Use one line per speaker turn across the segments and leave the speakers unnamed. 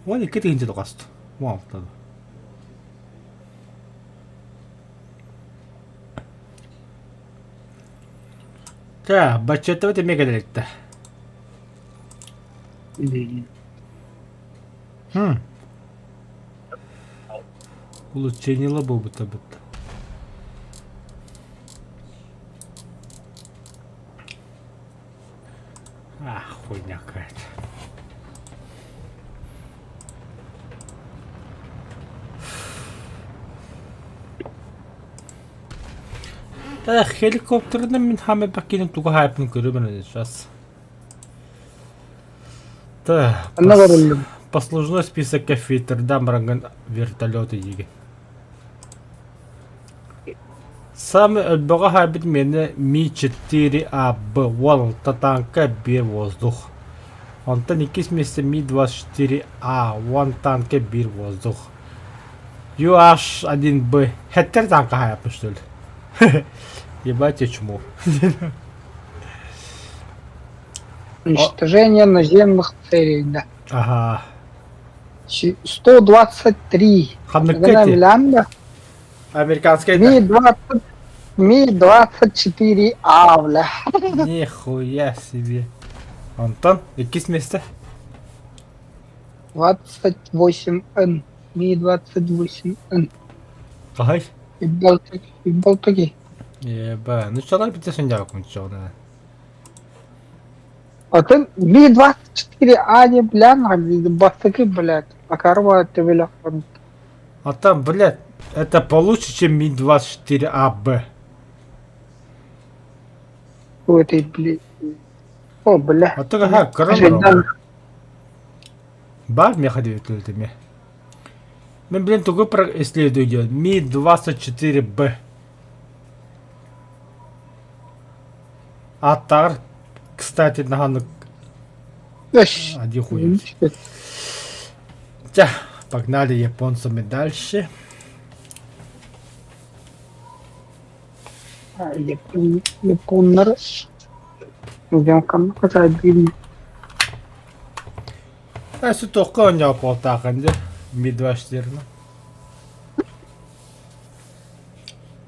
Вон и кети инжил гасту. Вон таа. За, бачетав тэ мегалэгтэ. Улучшение лобов бы. Хуйня какая-то. Helikopterden min hame bakkin туга хайпн көрөмөн сейчас. Да. Послужной список кафетердан баранган вертолеты иги. Самый бога хайбит мене Ми-4АБ Волта танка бир воздух. Онтан икис месте Ми-24А вон танка бир воздух. ЮАШ-1Б хеттер танка хайпн что ли? Ебать я чмо.
Уничтожение наземных целей, да.
Ага.
123.
Хамнакати. Американская.
Ми-24А, бля.
Нихуя себе. Антон, якісь места?
28Н. Ми-28Н.
Ага.
И Балтаки.
Еба, ну что так бите сендяком чёрная.
А ты Ми-24А не, бля, Балтаки, блядь. А корова ты, бля.
А там, блядь, это получше, чем Ми-24АБ.
У этой, блядь. О, бля.
А то какая корова? Бар мне ходил теми. Мы, блин, только про исследуем. Ми-24Б. Атар, кстати, на один хуй. Погнали японцами дальше.
Японер. Идем ко мне, хотя обидно.
Если только у него полтахан, да? Ми-24.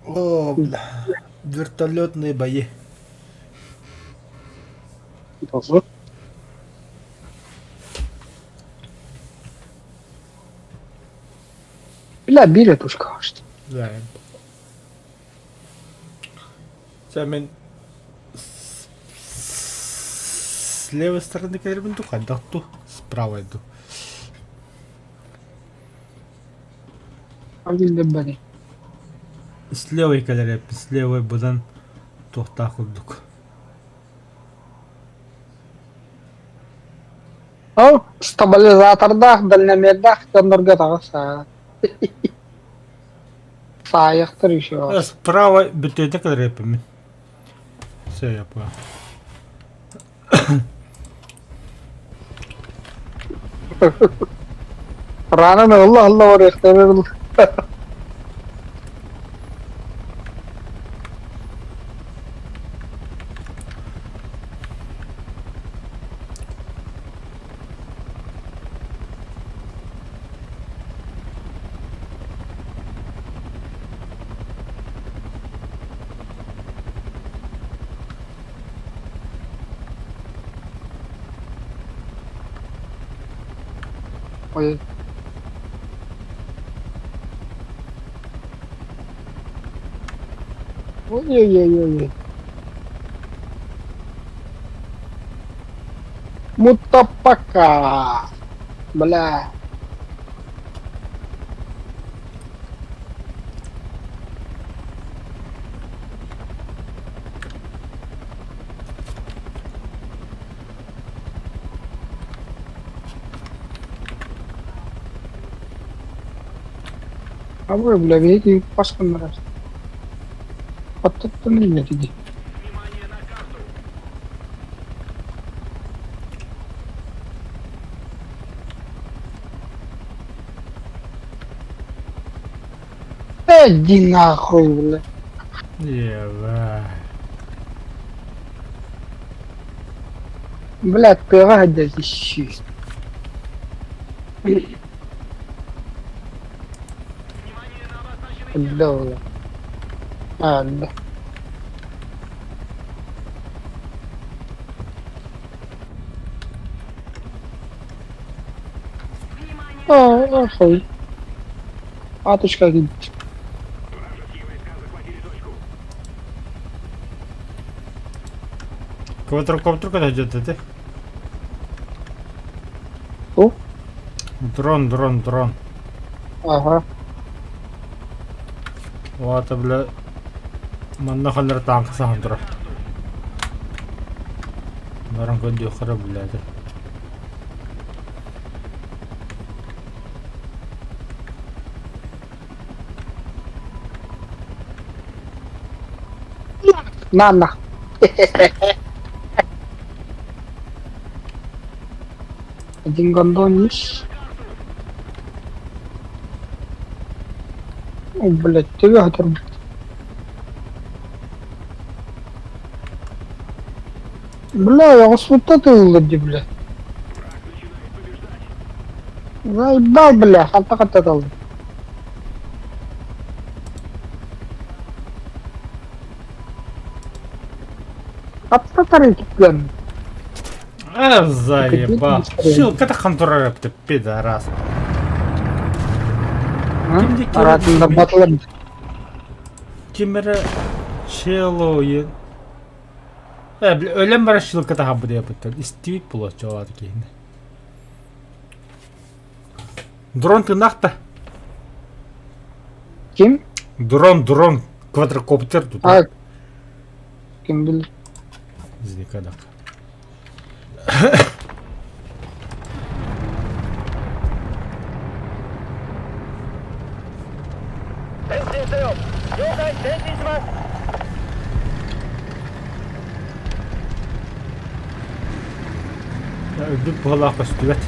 О, бля. Вертолетные бои.
Тоже. Бля, билет уж кажется.
Да. Сейчас с левой стороны, когда я духать, да ту справа иду.
Бали.
С левой колере, с левой будан тухта ходук.
О, стабилизаторда, дальномерда, тоннерга тагыса. Саяқтыр еще.
Справа бюджетный колере пойми. Все, я понял.
Рано Allah var ekterir. Ой. Ой-ой-ой-ой. Мутапака. Бля. А вы, бля, видите, пашка нравится. Вот тут нет, иди. Иди нахуй, бля.
Ева.
Блядь, пират здесь ищи. الدولة. لا. أخوي. عطش كاكيد.
Квадрокоптер куда идет?
О,
Дрон.
ага.
Вот, бля. Манна ханер танк сандра. Баран кондио хара, блядь.
На. Один гондон есть. О, блядь, навигатор. Бля, я вас вот это улади, бля. Заебал, бля, хата-хата-хата. Хата-хата-хата, бля.
Заебал. Шилка-то хантура, ты пидорас. Kimdi ki?
Aradığında batılarım.
Kimere çeloyu. Ölen bara şilka-то хабыда yapıttır. İsteyip bulat çoğaladı ki. Дрон ты нахта?
Kim?
Дрон. Квадрокоптер тут.
Ha. Kim bilir?
Зникадак. Bir balak üstüvet.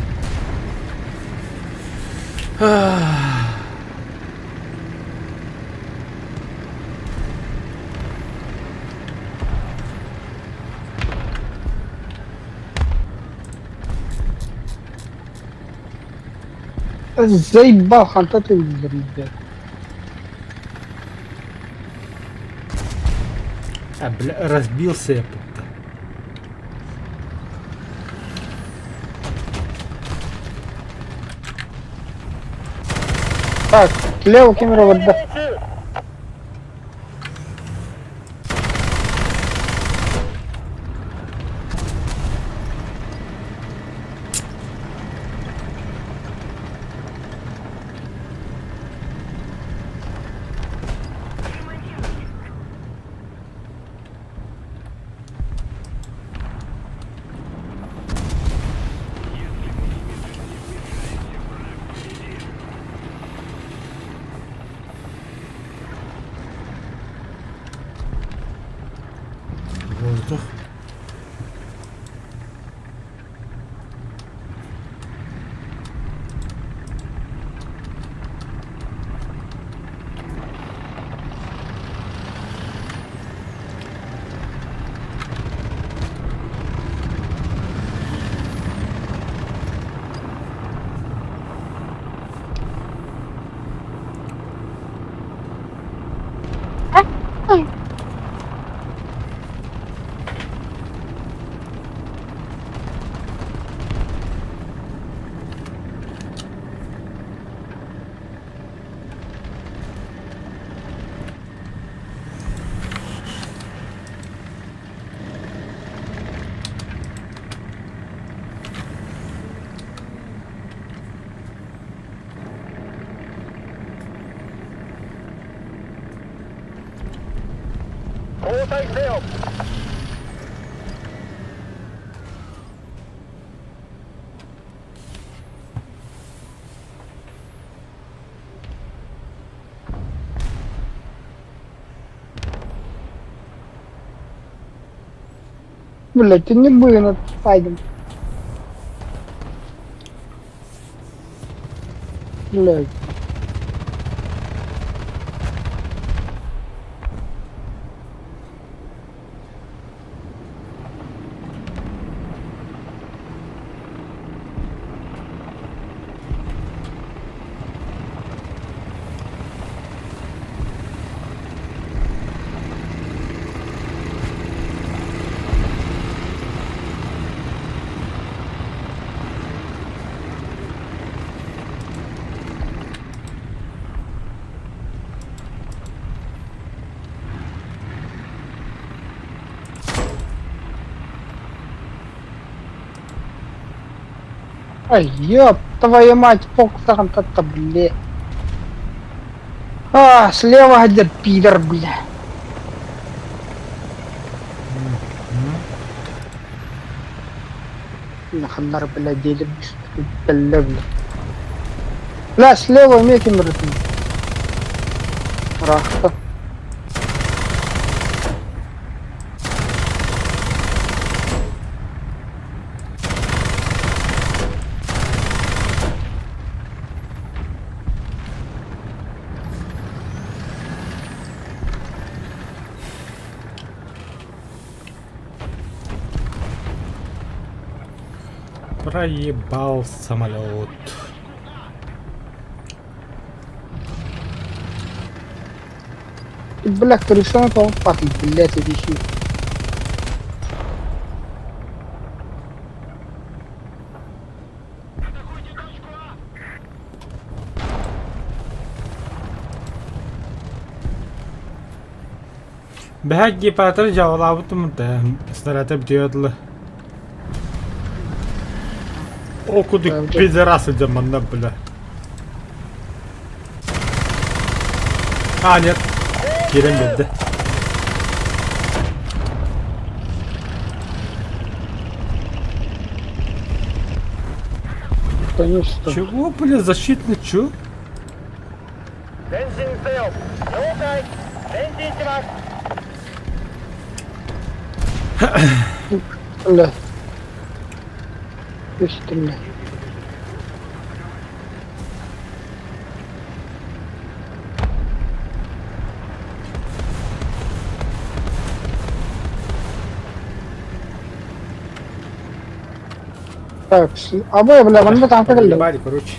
Заебал, ханта ты блядь.
Бля, разбился я тут.
Так, лево камера вода.
Воздух.
Блядь, ты не были над сайдом. Блядь. Ай, ёб твою мать, фокусом то бля. А, слева где пидор, бля. Нахамнар, бля, делим, бля. Бля, слева меки мертвы. Рахта.
Проебал самолет.
Бля, кто решил это пахнет, блядь, эти щи.
بهجي فترجع والله وتمنت снаряд бьётла. О, куда пидорасы демонна, бля. А, нет. Керем бедde.
Конечно.
Чего, бля, защитный чё?
前進せよ了解前進します
Бля. Слышь ты, бля. Так, або, бля, вон мы там погнали.
Ебали, короче.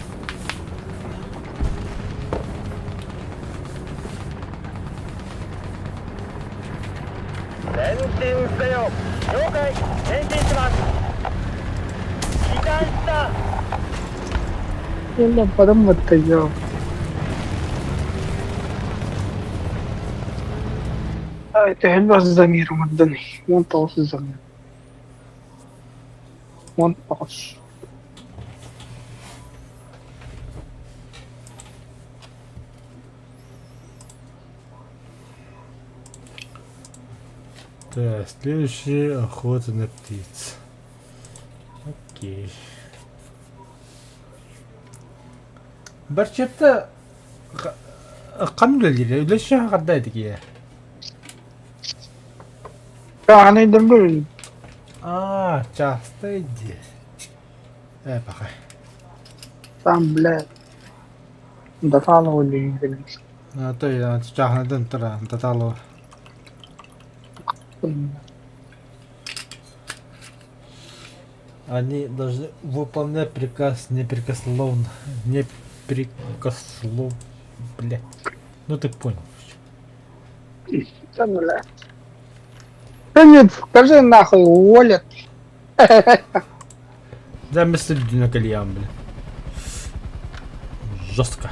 せよ了解前進します被弾した
Бля, потом вот я. А, это حلوة الزمير مدني منطقة الزمير منطقة
Так, следующая охота на птиц. Окей. Барчетта قمنا ليش غدايتك اياه؟
يعني يدبر
часто иди. Пока.
там, блядь, да там اللي ينزل
То я чахна дентра, татало. Они должны выполнять приказ непрекословно. Непрекослов... Бля. Ну ты понял.
Да, блядь. Да нет, скажи нахуй, уволят.
Да, мы следим на кальян, бля. Жестко.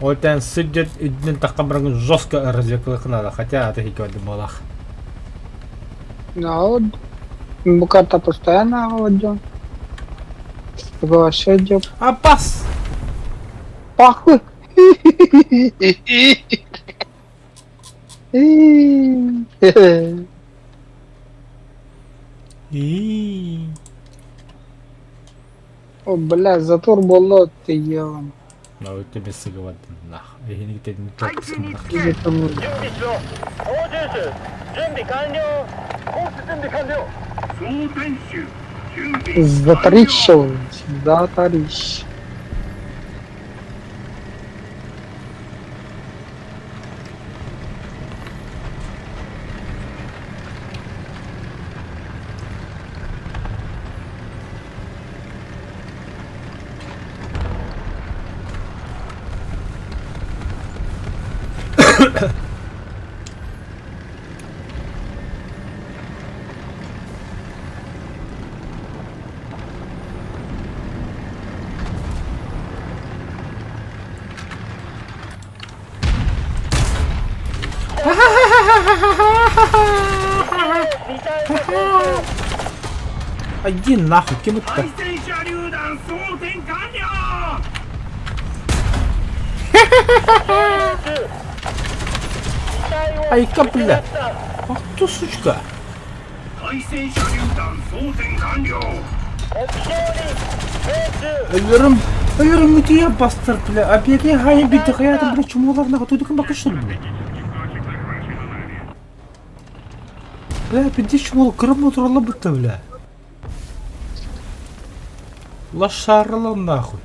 Вот он сидит и так жестко развлеклых надо, хотя это хиквады малах.
Ну вот, Буката постоянно водил. Вообще идет.
Апас!
Пахуй.
И
О, бля, затор болот ты ебан.
Ну вот тебе сыговат нах. Я не тебе не только нах.
Иди там.
準備しろ操縦手準備完了コース準備完了
Затрищил. Затрищ.
А иди нахуй, кем это?
対戦車榴弾装填完了
Ай, капля. Ах ты, сучка.
対戦車榴弾装填完了
Ölürüm mütü ya bastır bile. Abi ya hayır bir tık hayatım bile çumular nahut ödüküm bakışır bile. Bile bir de çumul kırım motorla bitti bile. La şarrılan nahut.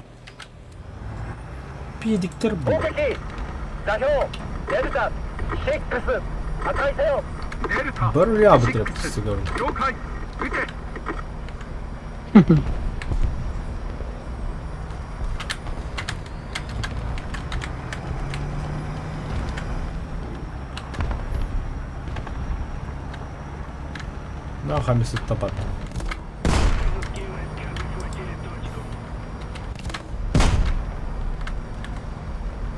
Bir diktir bu.
攻撃座標デルタ6破壊せよ
デルタ
Böyle ya bu tarafı sigara.
了解撃て
На хамис الطبط.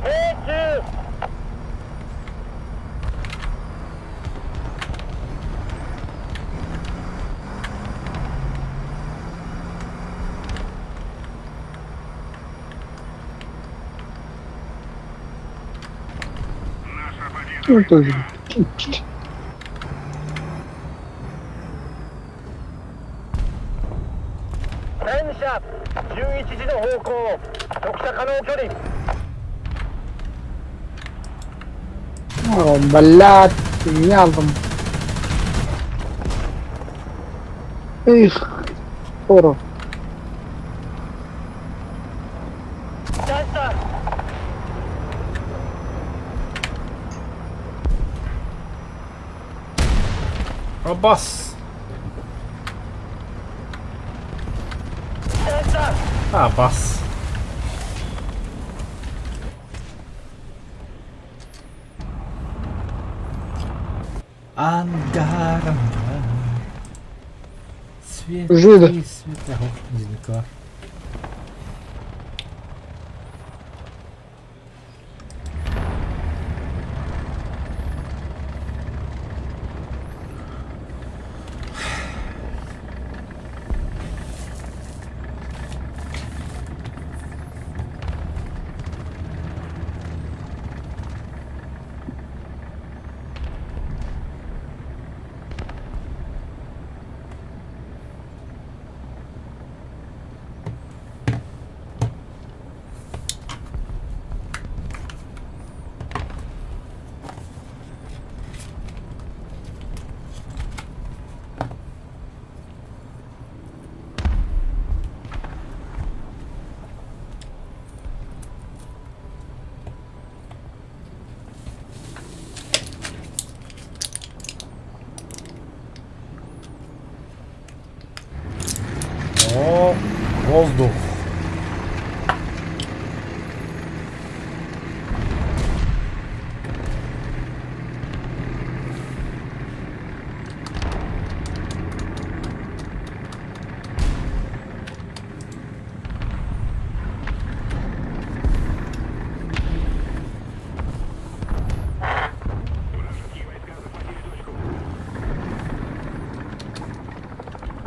命中
Ну, тоже.
戦車11時の方向直射可能距離
О, блядь, рядом. Эх, скоро.
出した
Абас.
出した
Абас. Ангар, ангар. Свет,
Жида.
свет. Ого, извините. О, воздух.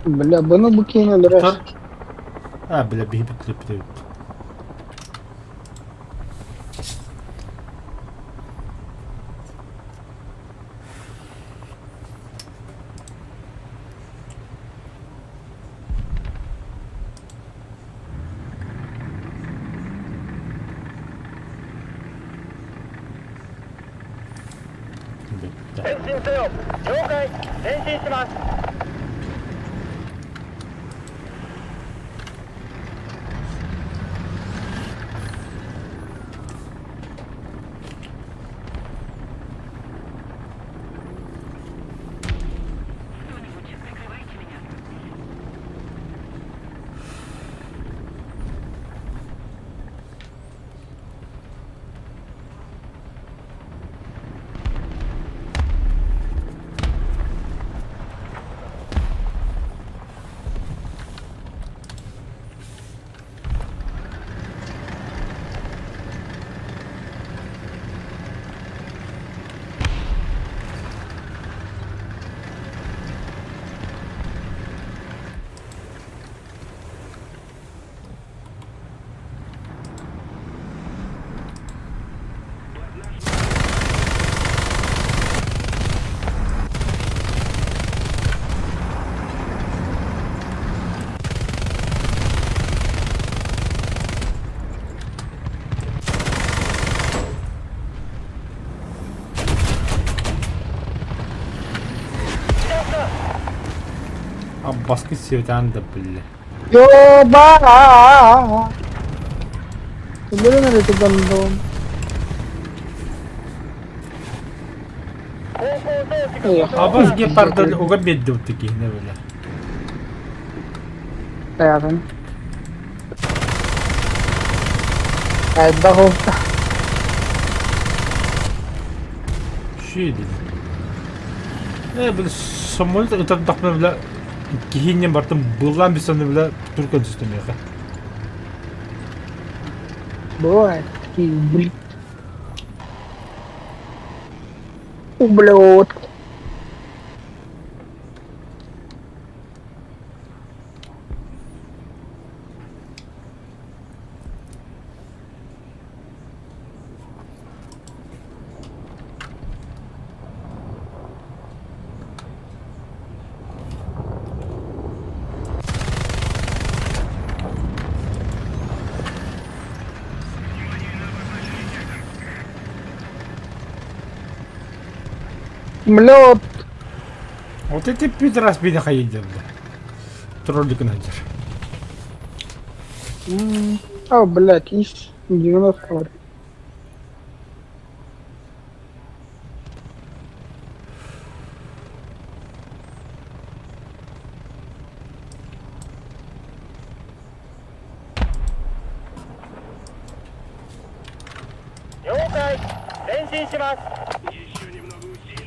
Бля, bunu bu кинули раз.
Тар. А, бля, биби. Bitti.
前進せよ了解前進します
О, баскет светан да бля.
Ёба! Блин, это гандон.
方向装置が
Эх,
あばすげパルドおがべっどってきねブラ。
рядом. Это губка.
Şey dedi. Böyle somol da utak takma bile kihinyen bartım bulan bir sonu bile Türkan sistemi ya.
Бывает такие, блин. Ублюдки. Млёт.
Вот эти пидорас меня хаидер. Троллик наджер.
А, блядь, есть 90 говорит.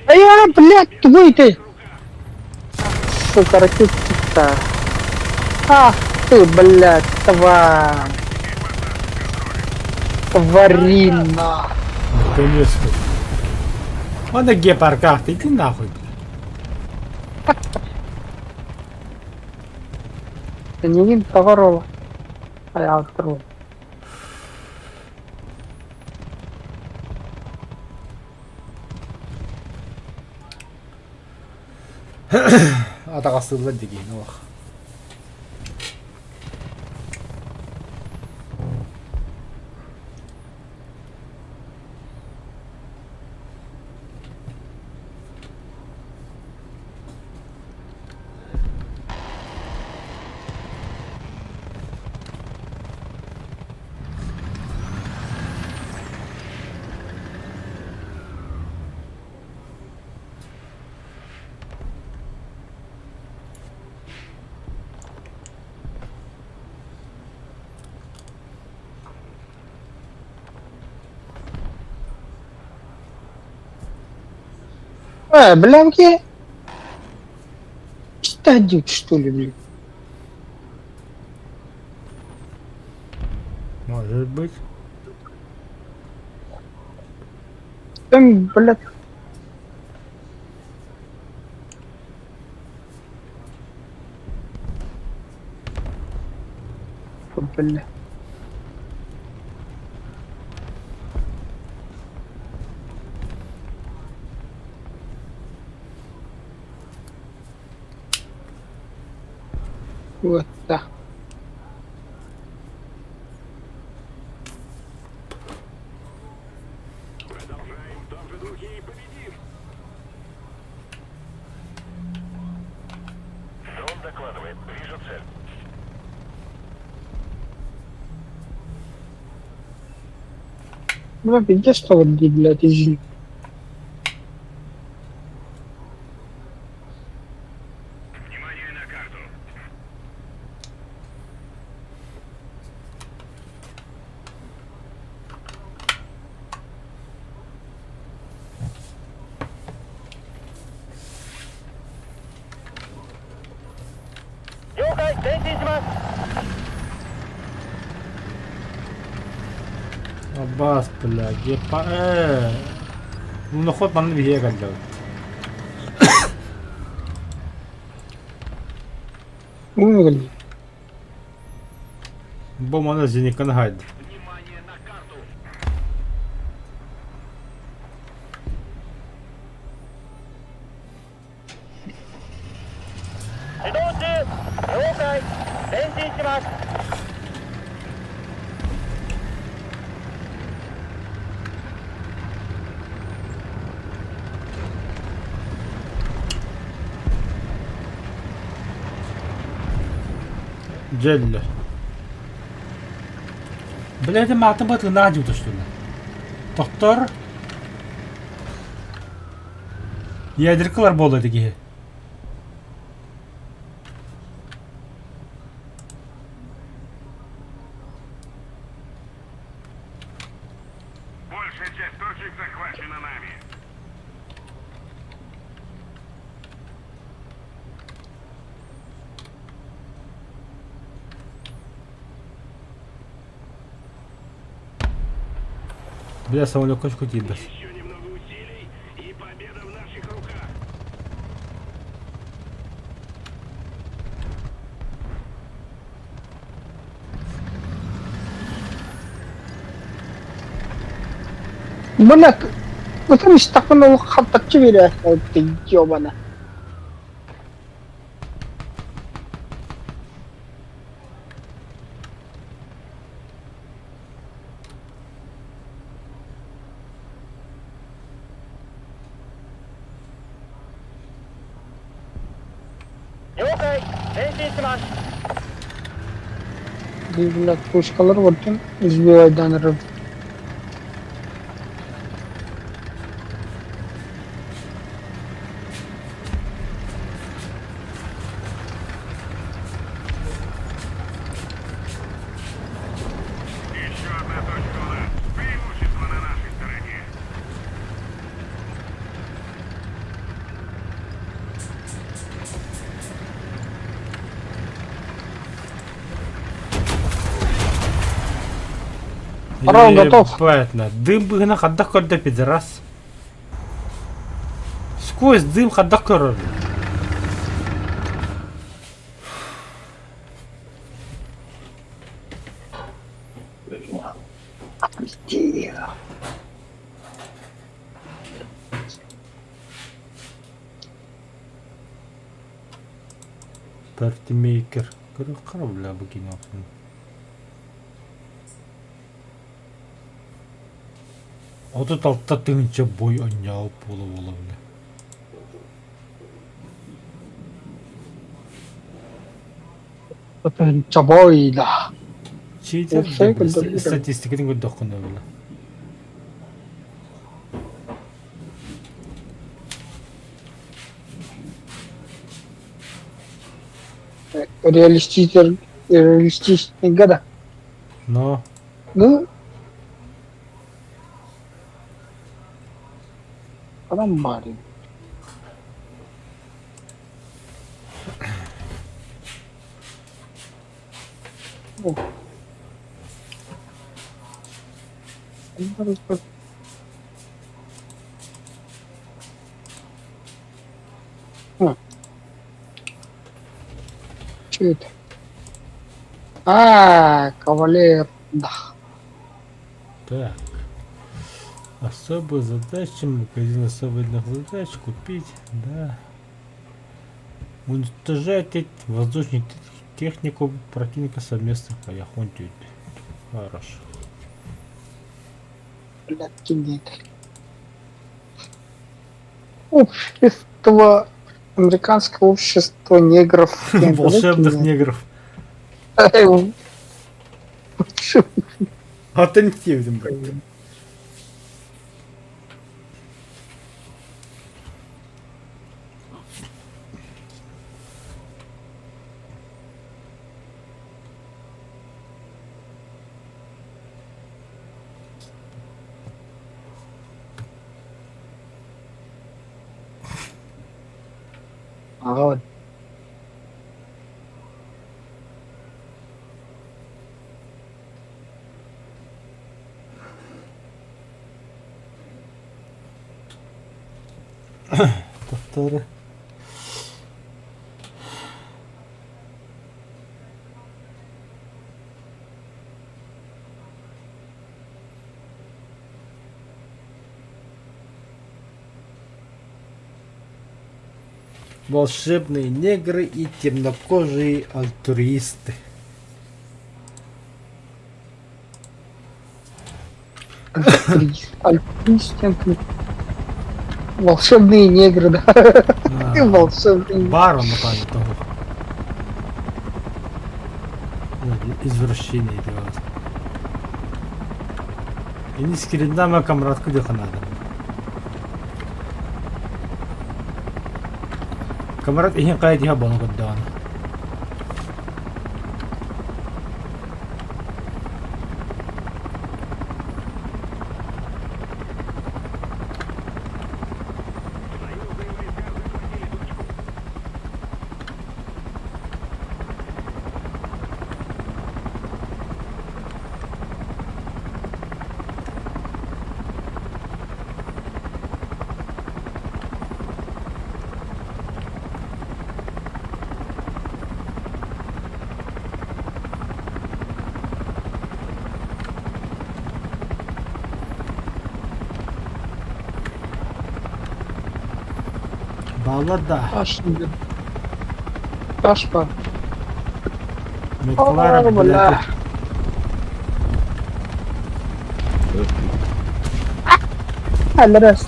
А я, блядь, твой ты! Сука, ракетиста. Ах ты, блядь, тварь. Тварина.
Конечно. Он на гепарках, иди нахуй.
Да не вин товарова. А я открыл.
Атаға сылды деген оқ.
Блянки. Стадик, что ли, блин?
Может быть.
Там, блядь. Бля. Вот так.
Продолжаем в том же духе и победим. Дрон докладывает. Вижу цель.
Бля, где что вот, блядь, извини.
Внимание на карту.
Аббас, бля, гепа... Ну, ход манны бие калды.
Блин.
Бо мана зеникан хайд.
Внимание на карту.
Джелли. Блядь, матым батына адюта, что ли? Доктор? Ядеркалар болды ки.
Большая часть точек захвачена нами.
Бля, самолет кочку тибас.
Еще немного усилий, и победа в наших руках.
Блядь, потому что так он хапачи веря, ты ёбана.
了解。前進します。
Блядь, пушкалар вот он избивайдан рыб.
Еще одна точка у нас. Преимущество на нашей стороне.
Раунд готов.
Понятно. Дым бы на ходах корда пидорас. Сквозь дым ходах корда. Партимейкер. Корабля выкинул. А тут алтта тыгынча бой ойнауп болуп боло беле.
Чабойда.
Чейтер
Окей, көлдөргөн.
статистикатын көрдөк кына беле.
Реалистичный года.
Но
Ну, Рамбарин. О. Что это? Кавалер. Да.
так. Особые задачи, магазин особенных задач, купить, да. Уничтожать воздушную технику противника в совместных боях. Он тють. Хорошо.
Блядь, кинет. Общество. Американское общество негров.
Волшебных негров. Альтернативным, брат.
Вот.
Повторы. Волшебные негры и темнокожие альтруисты.
Альпинистин. Волшебные негры, да. Волшебные.
Барон, напевно, того. Извращение делать. И не скринда, а камрадку где надо. Камрад ихин кайд иха бону коддаган. Баллада.
Таш şimdi. Taş var.
Меклара,
Aa,
блядь.
бля. Алрас.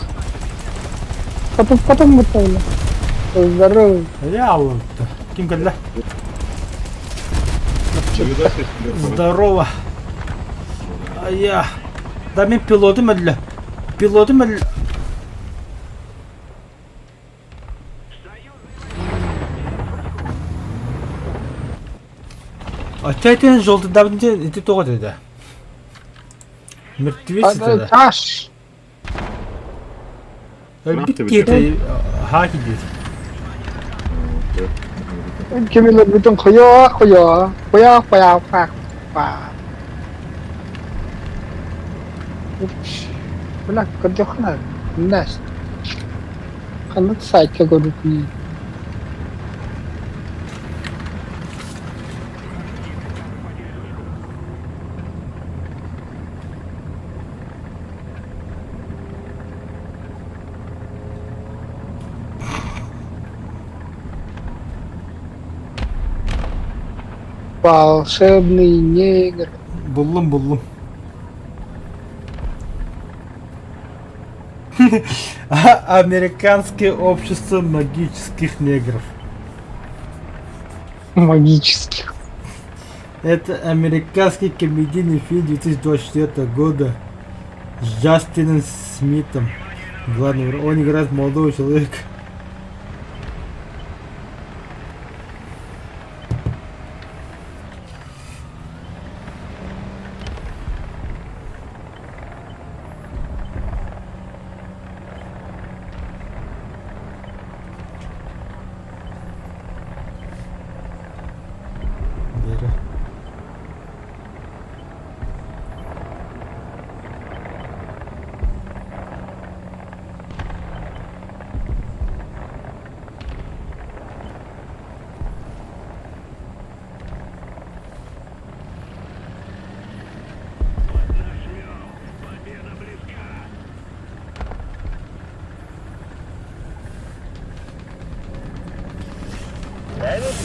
Потом готовлю. Здорово.
Я вот. Ким кадла? Здорово. А я. Да мен пилотым әлі. Пилотым әлі. Ачайтын жолды дабынды эти тоға деді. Мертвец деді.
Taş.
Бит кеті. Хаки деді.
Kimiler bütün koyuyor. Ups. Bırak kırdıklar. Nes. Kanıt sayta görüntüyü. Волшебный негр.
Буллым. Американское общество магических негров.
Магических.
Это американский комедийный фильм 2024 года с Джастином Смитом. Главный он играет молодого человека. Бері.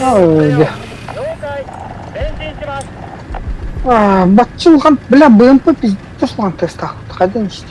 Ой.
了解前進します
Батчулхан, бля, БМП пиздец лан тестах. Ходим что.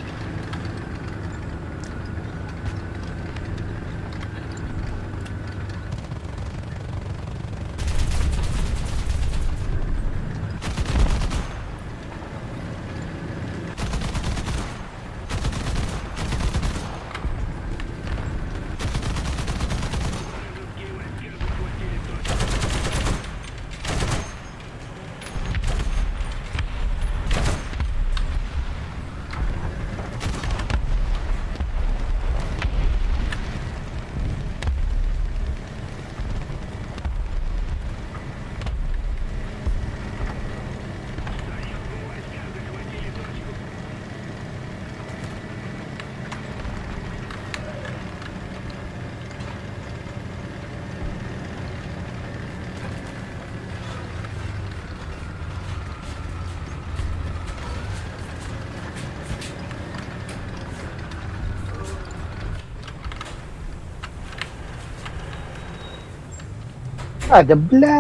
Да, бля.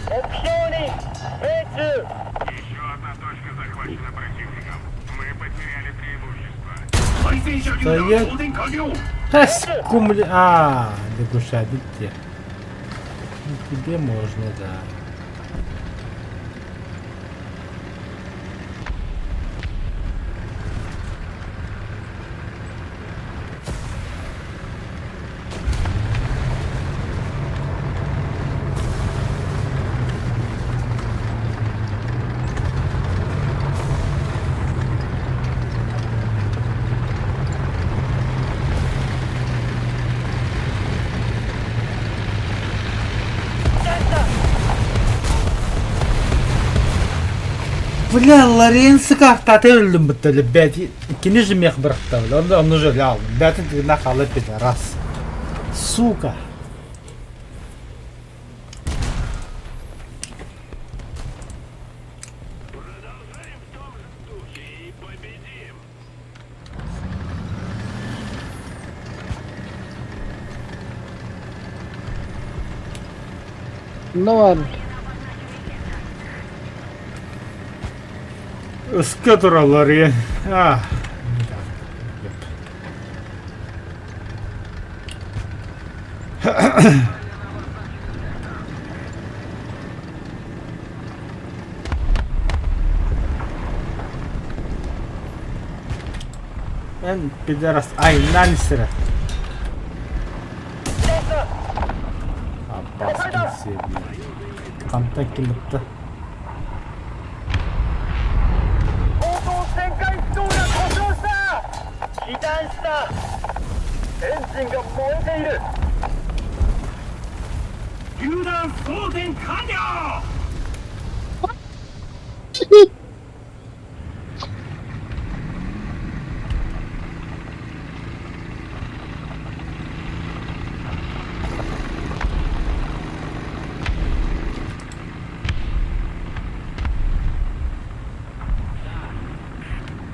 目標に命中
Еще одна точка захвачена противником. Мы потеряли преимущество.
Да я... Скумли... А, дегушабите. Тебе можно, да. Бля, Лоренцо как-то öldüm bu tele. Belki ikinci jimyek bıraktı öyle. Onu şöyle aldım. Belki de kalıp bir ras. Сука.
Продолжаем в том же духе и победим.
Ne var?
Iska duralar ya. Ah. Ben bir de rast aynen sıra. Abbas kimseye bir kampta kimlikte.
砲塔旋回ストールが故障した被弾したエンジンが燃えている
榴弾装填完了。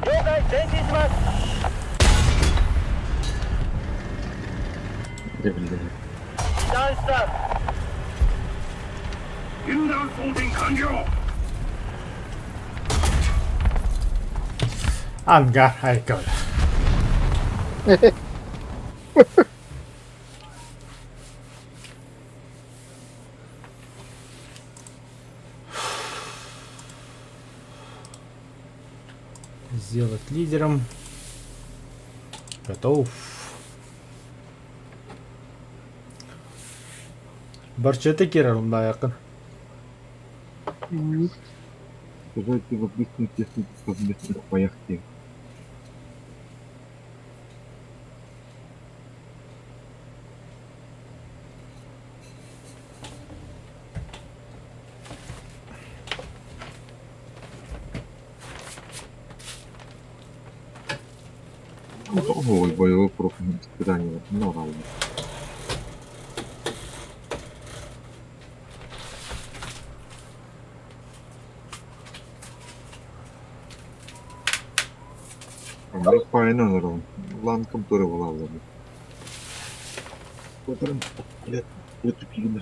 了解前進します被弾した
榴弾装填完了。
Angar harika. Сделать лидером. Готов. Барчета Кирилловна yakın.
Скажите в обычной технике совместных поехали. Ой, боевой профиль испытания, но равно. Biraz payına alalım. Lan kapıları bulalım. Bakalım. Evet. Götük yine.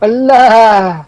Allah!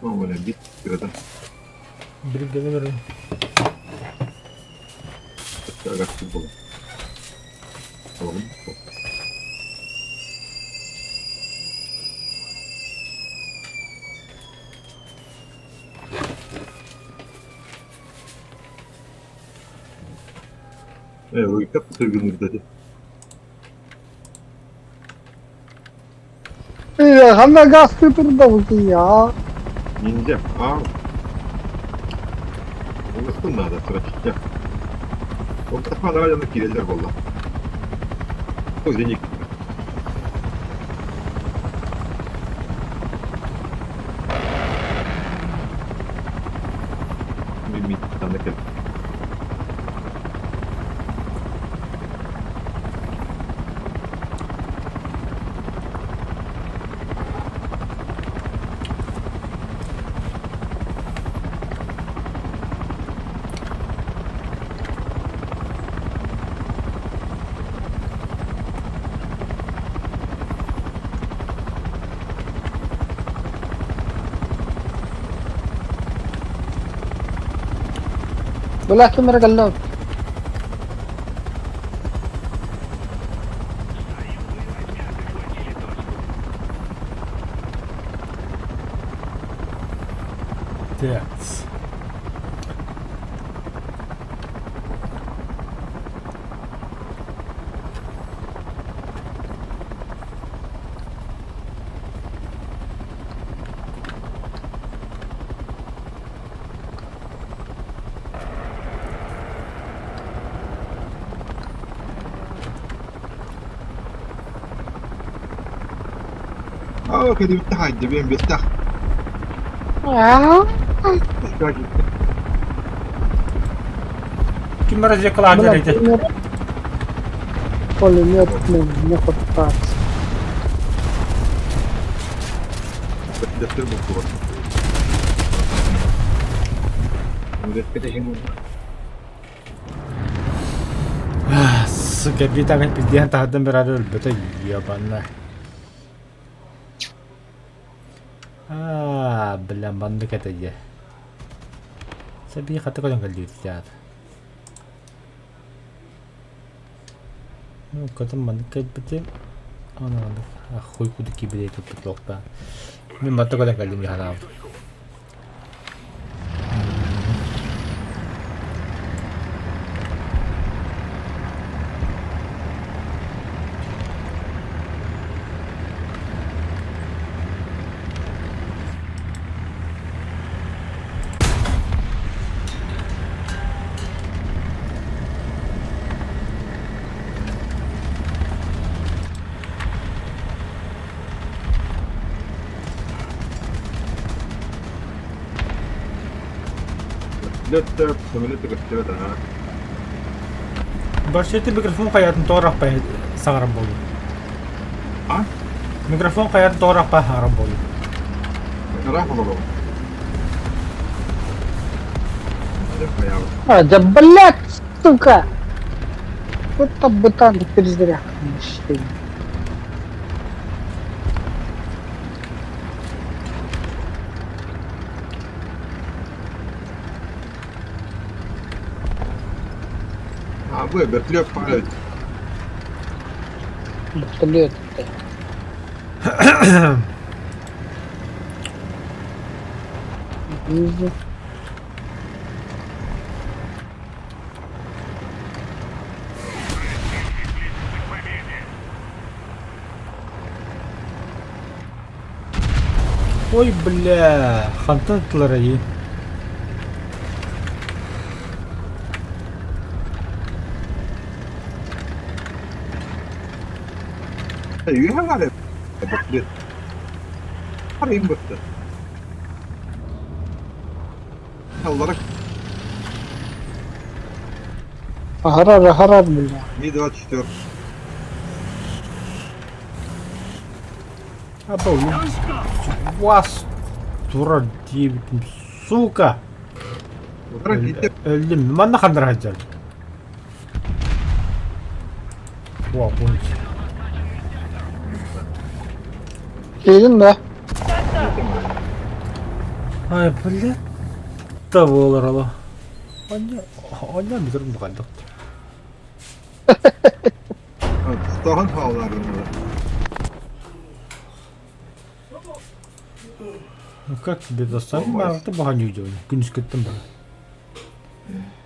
Böyle git sırada.
Bir gelirim.
Agak futbolu. Alalım. Uyup tırgınır dedi.
Hala gaz götürdü mısın ya?
İneceğim. Aa. Unuttum da sıra çıkacak. O tarafa da yanına girecek valla. O yüzden yıktım. Bir tane kel.
बुला के मेरा गल्ला
That's...
Aa kedi bitti haydi benim bitti.
Ah,
Kuşlar gitti.
Kim aracı kılardı neydi?
Пулемет не хватает.
Defter buldu bak.
Suka kita kan pilihan tahadan berada betul ya bana. Belum bandu kata aja. Sabi kata ko lang galit siya. Kata man kaya betul. Ano ako ko di kibili ito tutok pa. May mata ko lang galit niya harap.
Defter, simulator defter dah.
Berarti mikrofon kaya torak pa sa karambol.
Ah?
Mikrofon kaya torak pa sa karambol.
Kenapa kalau? Ada kayak
А, да блядь, сука! Вот там бутан перезаряд.
apa? Berkelip pada.
Блядь. Вижу.
Ой, бля, хантатлар iyi.
You have ada. Berkelip. Hari ini betul. Allah
Харар, бля.
не 24.
Або, вас дура дивит, сука. Öldüm. Manna kandır haccar. Wow, bunç.
Gelin be.
Ay, bля. Того оларало. Ondan bir durum kaldı.
Stohan havalarında.
Как тебе достать? Ты баханю идёт. Күнүс кеттим ben.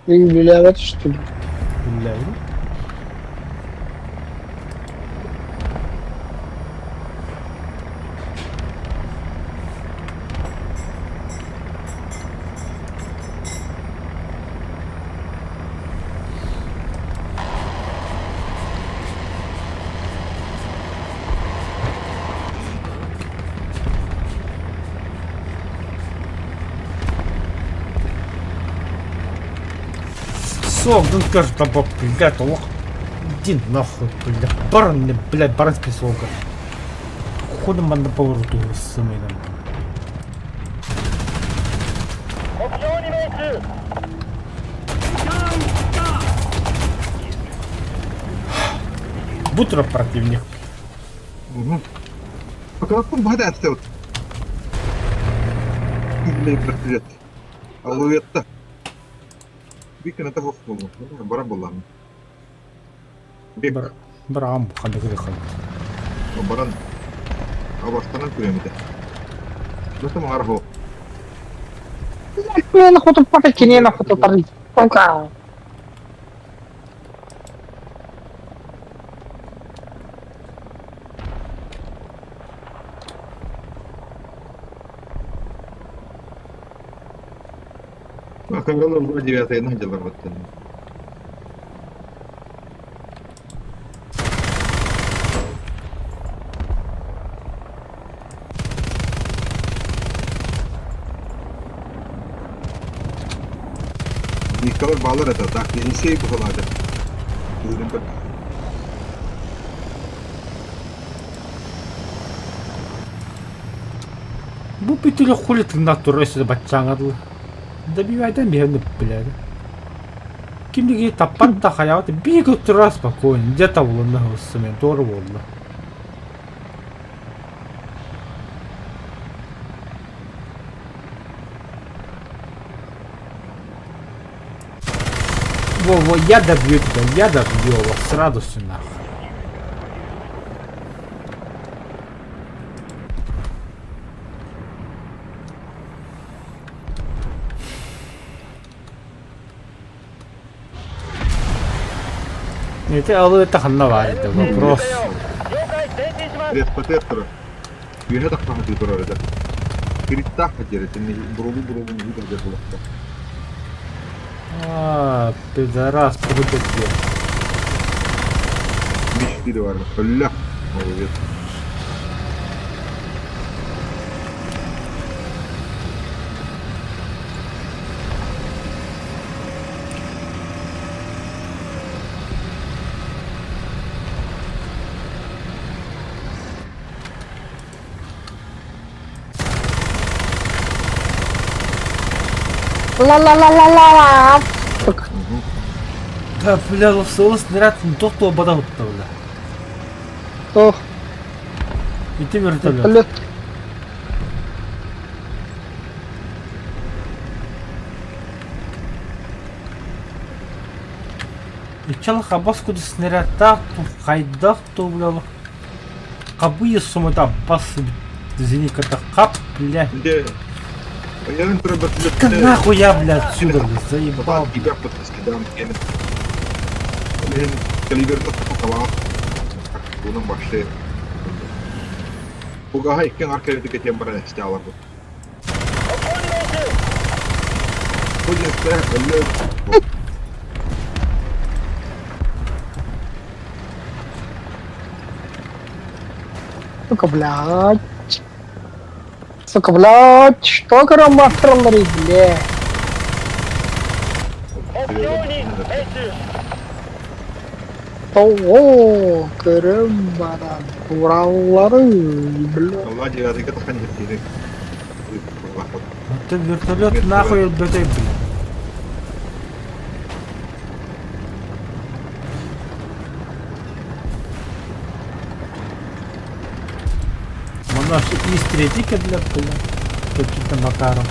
Вы, бля, вот что ли?
Billahi. песок, ну скажет, там, блядь, лох. Иди нахуй, блядь. Баран, блядь, баран с песока. Ходом на повороту с сымейном.
目標に命中
Бутро противник.
Угу. Пока попадается вот. Блин, привет. Алло, это. Вика на того фону. Барабалам. Бег.
Брам, хады грехан.
Баран. А вас танан кулемите. Ну там арго.
Я нахуй патаки, не нахуй тарить. Сука.
А камера 9 надел работает. Николай Балар это так, не сей кухолада.
Bu bütülü хули натурасы бачаңады. Добивайдан бегеніп біледі. Кимдеге таппан да хаябаты бигі тұра спокойно. Где-то улынды ғысымен торы болды. Во, я добью его с радостью нахуй. Это алуэта ханнавар, это вопрос.
了解前進します
Респотектора. Үйіне таққан өте тұрар еді. Керітті аққа кереті, бұрылу не видел болақта.
Пидорас, погоди.
5-4 var. Öllah. Молодец.
Ла-ла-ла-ла-ла. Сука.
Да, бля, лосовый снаряд, то, кто ободал то, бля.
Ох,
И ты вертолет.
вертолет.
И чел хабас куда снаряд так, то хайдах, то, бля. Кабы сумата бас, извини, когда кап, бля.
Где? Я не треба
Да нахуй я, бля, отсюда, бля, заебал.
Попал тебя под скидам кеме. Блин, калибр топукала. Так, bunun başlığı. Bu gaha ikken arkaya tüketiyen bana işte alır bu.
目標に命中
Bu cinste ölü.
Сука, блядь. Сука, блядь. Что громофон, блядь?
目標に命中
Oo, kırılmadan kuralları блядь.
Allah cihazı katakan ciddi.
Ты вертолет нахуй бетай, бля. Монаш из третьика для, бля. Каким-то макаром.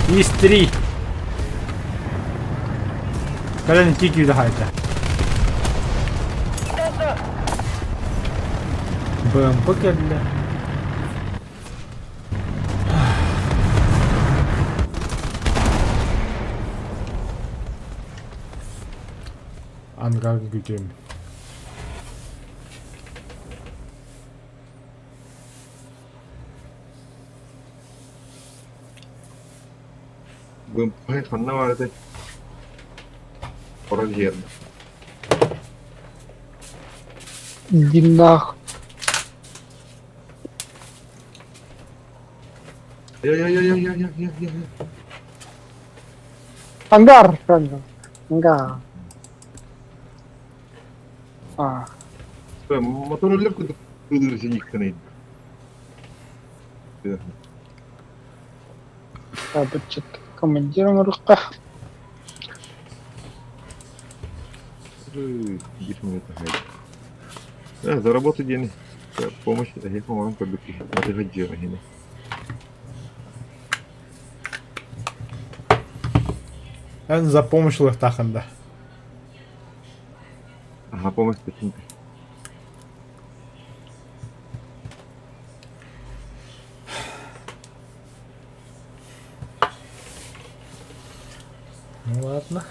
Из 3. Когда не тики вдахайте.
機関車
БМП, бля. Ангар gücüm.
Bu hayatında vardı. Orası yerinde.
Иди нахуй.
Я.
Ангар, правильно. Ангар. А,
Motorlar kudurursun yıkkınıydı.
подчет командиром рука.
Да, заработать денег. Помощь, я по-моему, как бы отыграть денег.
En zapomnišlih takanda.
Ага, помощь техника.
Ну ладно.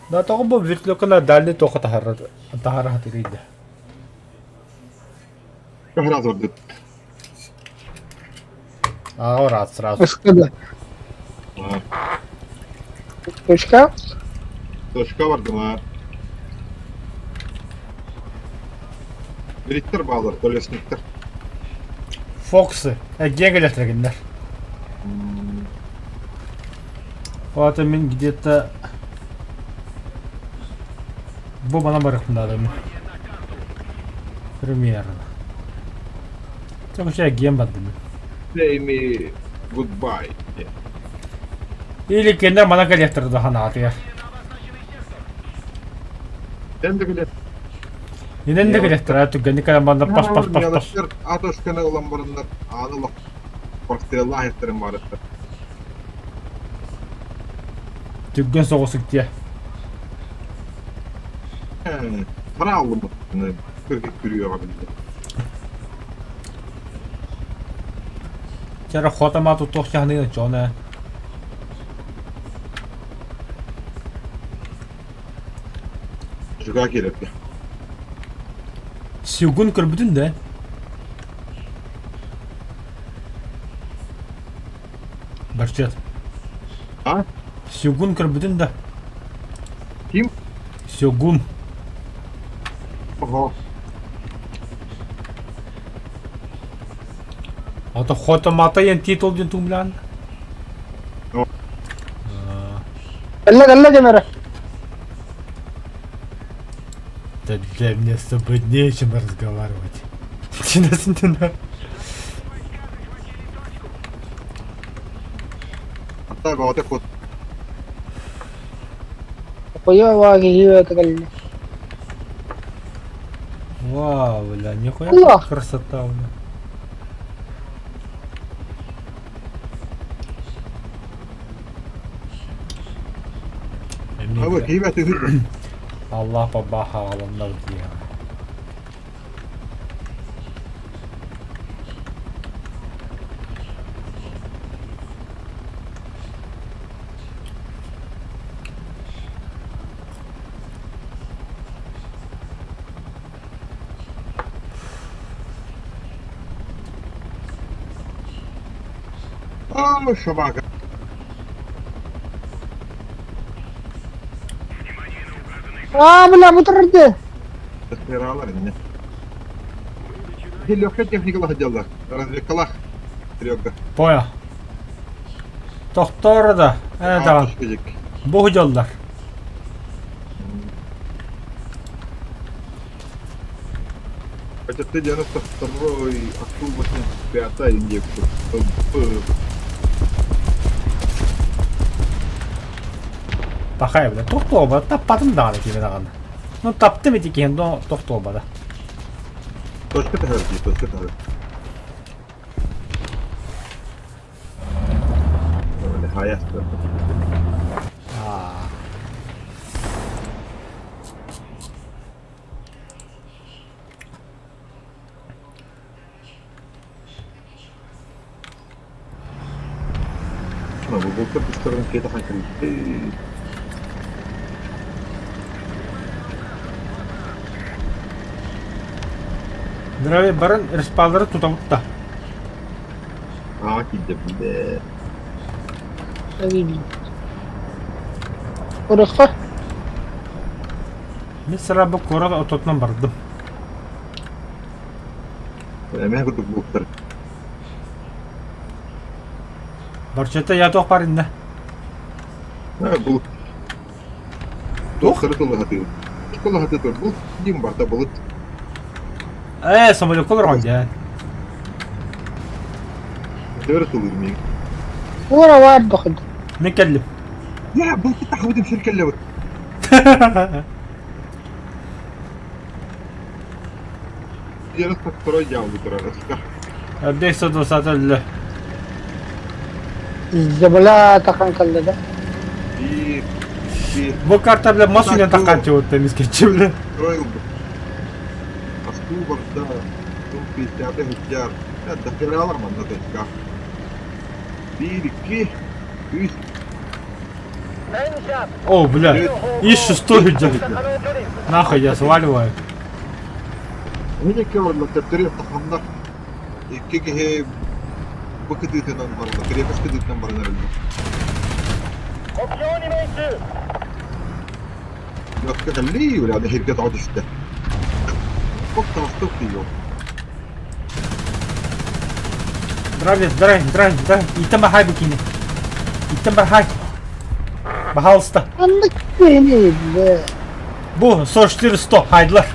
Да того бы вертолёка на дальний только тахара хатирида.
Как раз вот
А рад сразу.
Эскада. Точка.
точка vardı mı? Biriktir bağlar, kolesniktir.
Фоксы. Генгалехтергендер. Вот мен где-то Боба на барах надо. Примерно. Только сейчас гембады.
Say me goodbye.
Или кендер мана коллектор да ханаты.
Sen de bile.
Инен де коллектор ату геника мана паш.
Atoşkanı olan barınlar anılık. Parçalar ettirim var.
Түгген соғысы тие.
Para aldım mı? Kırkık görüyor abi.
Чара хотамату тохчахны жоне.
Çıkar gerekli.
Сюгун көрбүдүн да. Барчет.
Ha?
Сюгун көрбүдүн да.
Kim?
Сюгун.
Oha.
Ата хотамата ен титул ден тумлян.
Гalla камера.
Да для меня с тобой не о чем разговаривать. Честно.
Hatta bir kod.
Появаги это гalla.
Вау, бля, нихуя
Аллах.
красота, бля.
Abi kıymeti hızlı.
Allah babaha alanlar diye.
Aa şabaka.
А, бля, мутарды.
Спиралар не. Легкая техника ладила. Развлекалах. Трёгда.
Понял. Доктор да. Да. Бог жолдар.
Хотя ты 92-й автобус 5-я инъекция.
Бахай бля. Тоқтоба таппадым да кеме даган. Ну таптым екен, но тоқтоба да.
Точка тәрәзі, точка тәрәзі. Nihayet. Bu kırpışların kıyıda haykırı.
Здравей, баран респалдары тутамытта.
Киде білді.
Урыққа.
Мен сыра бұл қорада ототынан бардым.
Эме курдук булуктар.
Барчета я тох паринна.
Бұл доктары тулы хаты. Школа хаты тур. Бұл дим барда болот.
Самолет колор онда.
Төр тулы мин.
ورا وارد خد
نكلم.
Я бұл тахвидим ширкелле. Я раз второй явлю тора.
بدي صدو ساتل
الزبلة تخن كله ده
И
bu karta bile masuyla takatçı o temiz geçi bile.
строил бы. Астубар, да. Тум 50 гектар. Это дохера ман на точка. Бирки. Üst.
戦車
О, бля, и шестой делит.
可能距離
Нахуй я сваливаю.
Міне кеуірлі тәптірі тақамдар. Икке кеге бұқы дүйтенен барына, крепіс кедүйтен барына әлді.
目標に命中
Йоққа қалли, өля, ады херкет ады ішті. Қоқ тағыстық дейо.
Драйв. Итем бахай бикини. Итем бахай. Пожалуйста.
عندك فيني
Bu, 104 haydiler.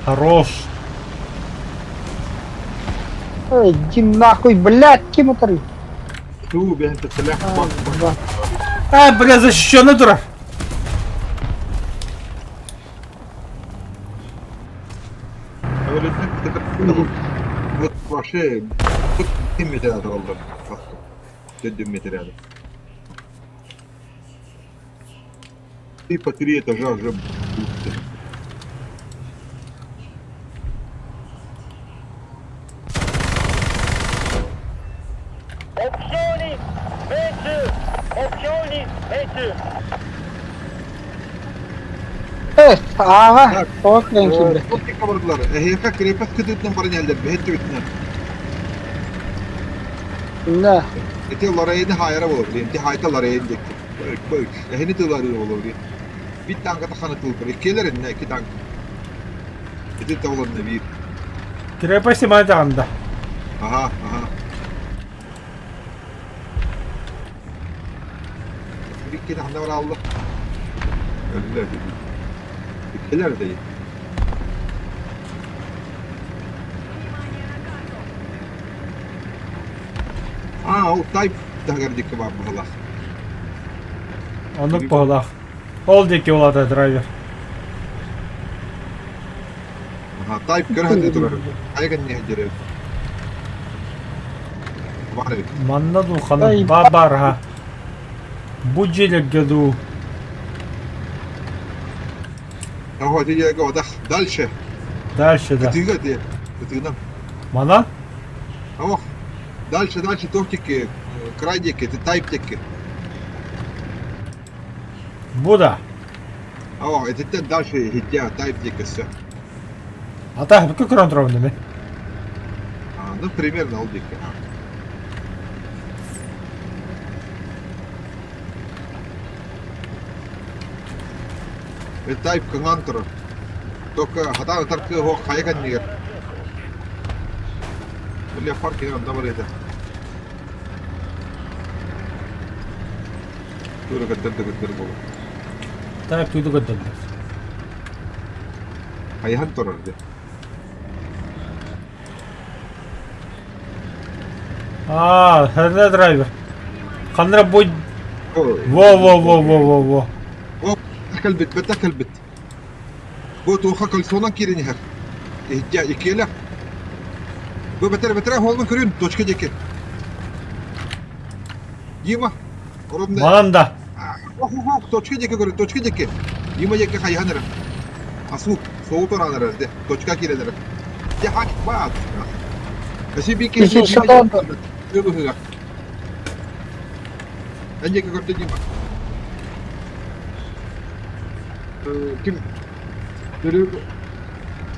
Хорош.
иди нахуй, блядь, кем-то.
Ту, бен тәтілі.
Бля, защищенный дура.
Өлетін тәтілі. Вот вообще, тут 10 метр алды. Факту. 4 метр алды. И по 3 этажа уже будут.
Ага, покрен şimdi.
Вот и кабардылар. Эхека крепіс кедүйтен барына әлді. Бәйт өйтінен.
Ne?
Ete larayını hayra olur diye. Ete hayta larayını dikti. Böyle. Ehini tığları olur diye. Bir tanka takanı tığır. İkilerin ne? İki tank. Ete tavlarına bir.
Крепости Майданда.
Aha. Bir iki tane var Allah. Öldüler dedi. İkiler değil. O tayp tagardık var bu Allah.
Onu bağlaq. Oldu ki olada driver.
Aha, tayp görüldü durar. Aygan ne hecere. Var.
Manna духана
Ай.
бабарга. Будили году.
Ага, диye go da. Дальше.
Дальше да.
Тыга diye. Тыгынан.
Манан?
Ага. Дальше тохтики, крайдики, ты тайптики.
Буда.
Ага, это дальше хитя, тайптики все.
Ата бүкү контролдеме.
Ну, примерно алдики. Это тайп кангантер. Только хатан таркы его хайган нигер. Или фарки на бар это. Тура гаттер болу.
Тайп туйду гаддалды.
Хайхан торар де.
Херне драйвер. Кандра будь. Во.
О, бетакелбит. Bu tuha kalsona kirini her. İhtiya ikile. Bu beter holma kırın точка деке. Дима. Оромне.
Мананда.
Точка деке көрün, точка деке. Дима деке хайханыр. Асу, соутораныр де. Точка кирелер. Де хак бат. Аси би ке.
Иши шалонда.
Югуга. Анжеке көрдü Дима. Kim?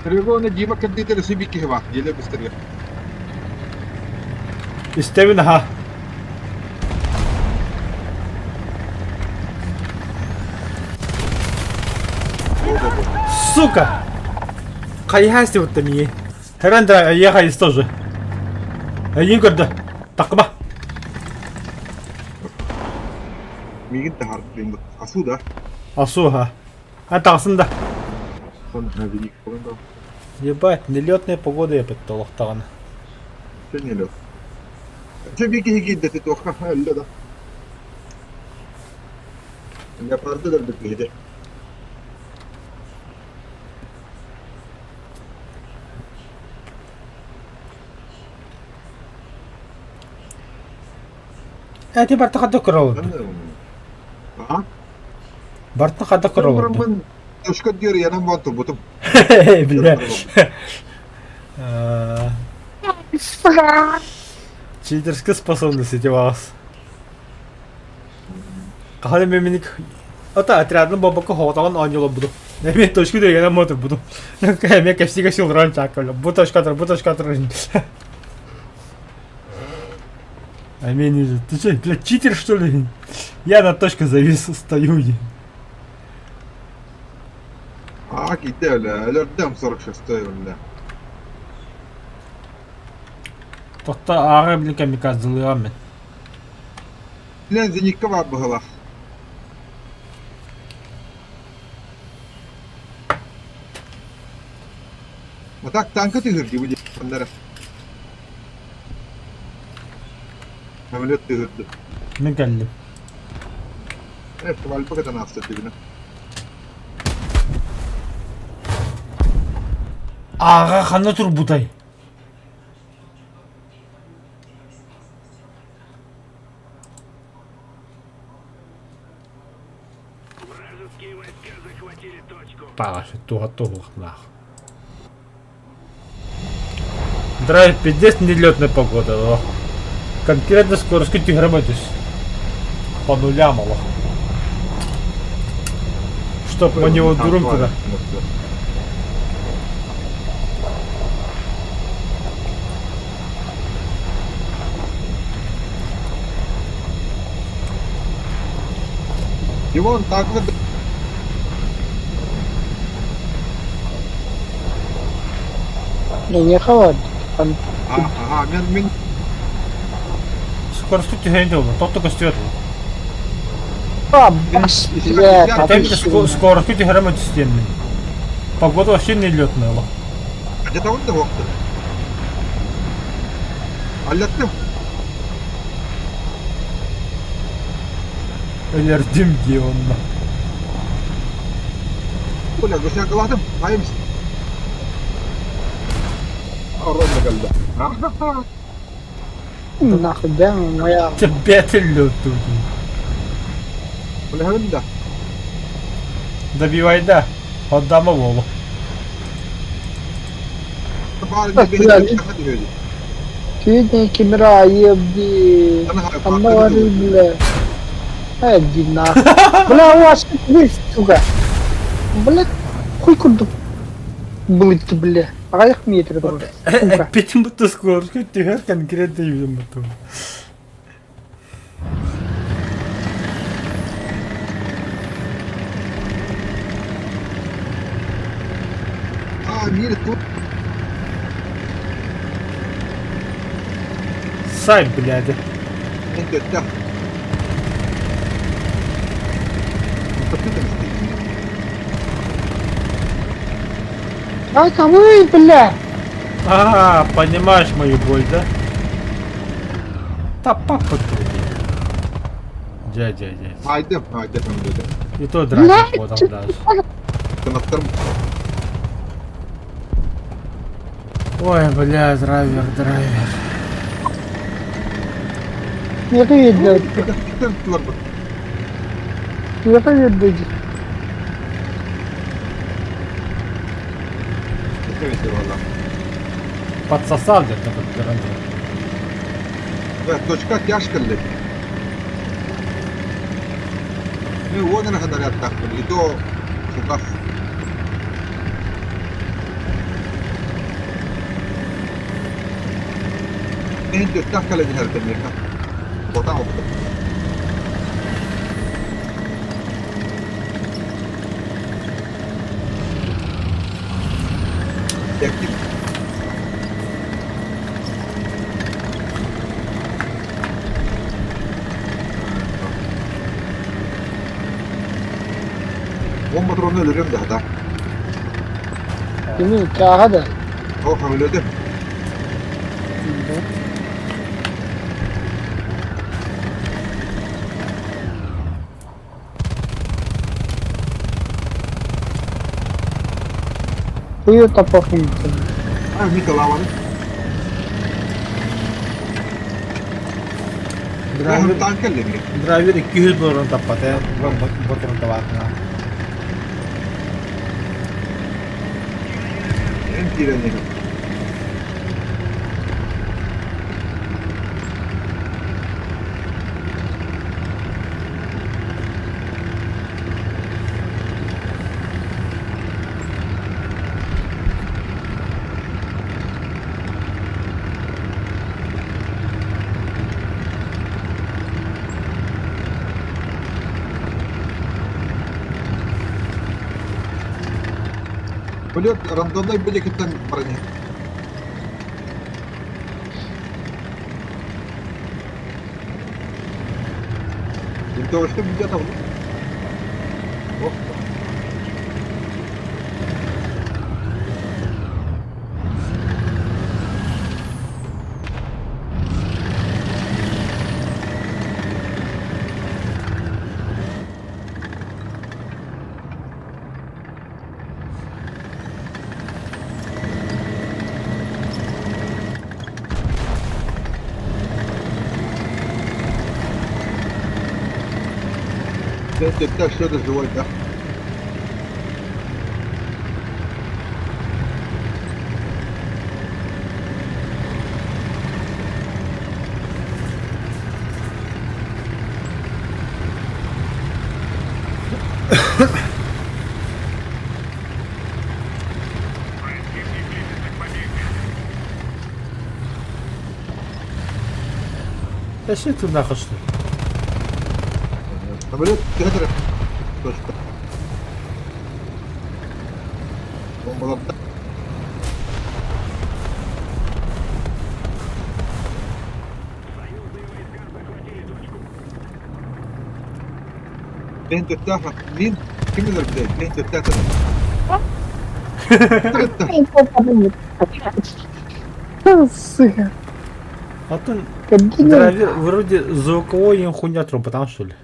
Тревога Дима кандидат Сибики хва. Еле быстрее.
İstevin ha. Сука! Кайхасти вот там Herendre ехать тоже. Yinkirdi. Takma.
Мигин тахарып асу да.
Асуха. А тағсында.
Сон велик болғанда.
Ебать, нелетная погода епет толықтағаны.
Sen ne lo? Sen bir kere gidip de toka öyle da. Yapardı da bir kere.
Әти барты қадда құралды.
Aha.
Барты қадда құралды.
Ben Toşka diyor yanım var tubutum.
Бля. Читерская способность эти вас. Қағаны мен менік... Ота отрядның бабақы хоғатаған анжылы бұды. Мен точку дегенен мотор бұды. Мен кәпсіге шылдыран чаккалы. Бұ точка тұр. А мен не... Ты что, блядь, читер что ли? Я на точке завис, стою.
Aa gitti öyle. Ölürdüm sorukşası öyle.
Тоқта ағы білі камиказдылыға мен.
Lan zinikka var bu hala. Matak tanka tühürdü bu onlara. Ameliyat tühürdü.
Мен кәлдім.
Evet, valpa kadar hasta tühürdü.
Аға қанда тұр бұтай.
Вражеские войска захватили точку.
Пағашы, туға нахуй. Драйв 50 нелетная погода, но конкретно скорость тигроматис по нулям, аллах. Чтоб по него дуром туда.
Его он так вот...
Не холодно.
Ага, мен...
Скорость тигроматис, тот только стёрл.
Баш, блядь,
Я-
отлично.
Скорость тигроматис стенный. Погода вообще нелетная, аллах.
Где-то он da vakti. Hallettim.
Ölerdüm diye onunla.
Ulan bir yakaladım. Hayır mısın? Arada geldi.
Нахуй, да, моя...
Тебя лед тут.
Ulan hem de.
Добивай, да. Отдам его.
Bari de beni
Ulan.
bir şaka diyordu.
Фидни кемера, ебди. Амори, бля. Иди нахуй. Бля, у вас есть, сука. Бля, хуй куда будет, бля. Аяқ метр дұрыс. Сука.
Әппетім бұтты скорость тігер конкретно үйден бұтты.
Мир тут.
Сай, бляди.
Enteresan.
А кому, бля?
Ага, понимаешь мою боль, да? Та папа ты. Дядя.
Haydi ben dedim.
И то драйвер подал даже.
Kanatlarım.
Ой, бля, драйвер.
Не видно.
Sen tutular bak.
Не видно.
Evet valla.
Подсосал где-то под гарантией.
Evet, точка тяжко лет. Ну, вот она когда так, и то шукав. Entä takkalle herten mikä? Kota opta. Tekki. 10 patronla ölürüm daha da.
Kimi kağa da.
O havladı.
Toyota по функции.
Ha Nikolavan'ın.
Драйвер,
Tankerle mi?
драйвер 200 долларов таппате. Боторун табатына.
En tireni. Полет рандомной будет там брони. То, что где-то... Оп. Это так все доживать, да?
Противник близится к позиции.
Да что ты нахуй что ли?
Самолет центр. Точка. Бомба лапта. Лень тетяха. Мин. Kim bilir bile. Lень tetaha.
Сука.
А ты
Кабина.
драйвер вроде звуковой хуйня тропотан что ли?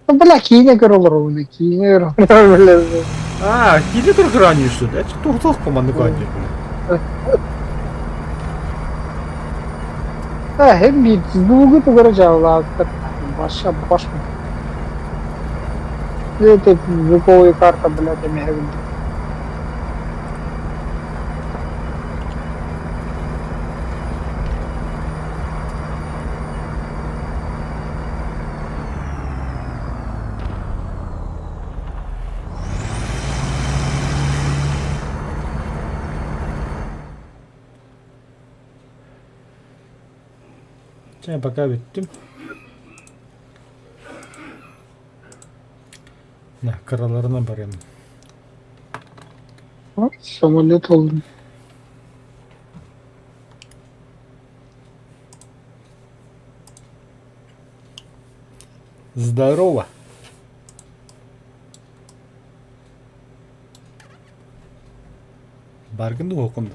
Ну, бля, кине ровно, кине ровно, бля.
А, киди гранью что ли? Это кто команды гранью, бля.
Hem bir звуки погружал, а баша башма. Это звуковая карта, блядь, имею в виду.
Sen пока bittim. Ne karalarına barayım.
Самолет oldu.
Здорово. Баргын оқымды.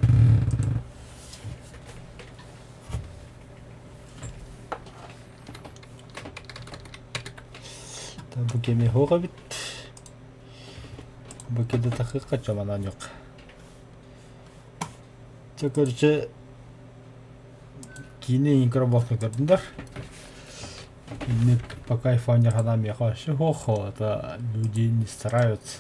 Bu gemi hoğa bit. Bu kedi takı kaçamadan yok. Короче, кине игробокны көрдүңдөр. Кине по кайфу анерханам яхашы. Хо-хо, это люди не стараются.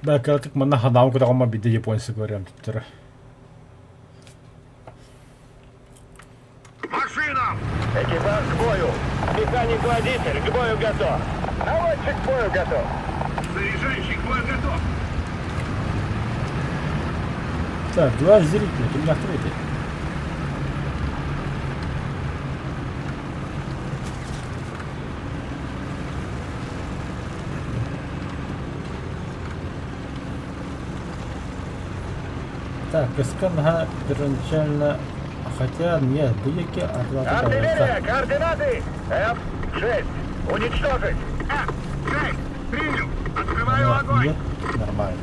Да, катык мана ханам кудагама биде японцы говорят.
Машина!
Экипаж к бою! Механик-водитель к бою готов! Наводчик к бою готов!
Заряжающий к бою готов!
Так, два зрителя, ты меня открытый. Так, СКНГ первоначально, хотя нет, были
Артиллерия! Координаты! F6! Уничтожить!
Шесть! Принял! Открываю
Ана,
огонь!
нет? Нормально.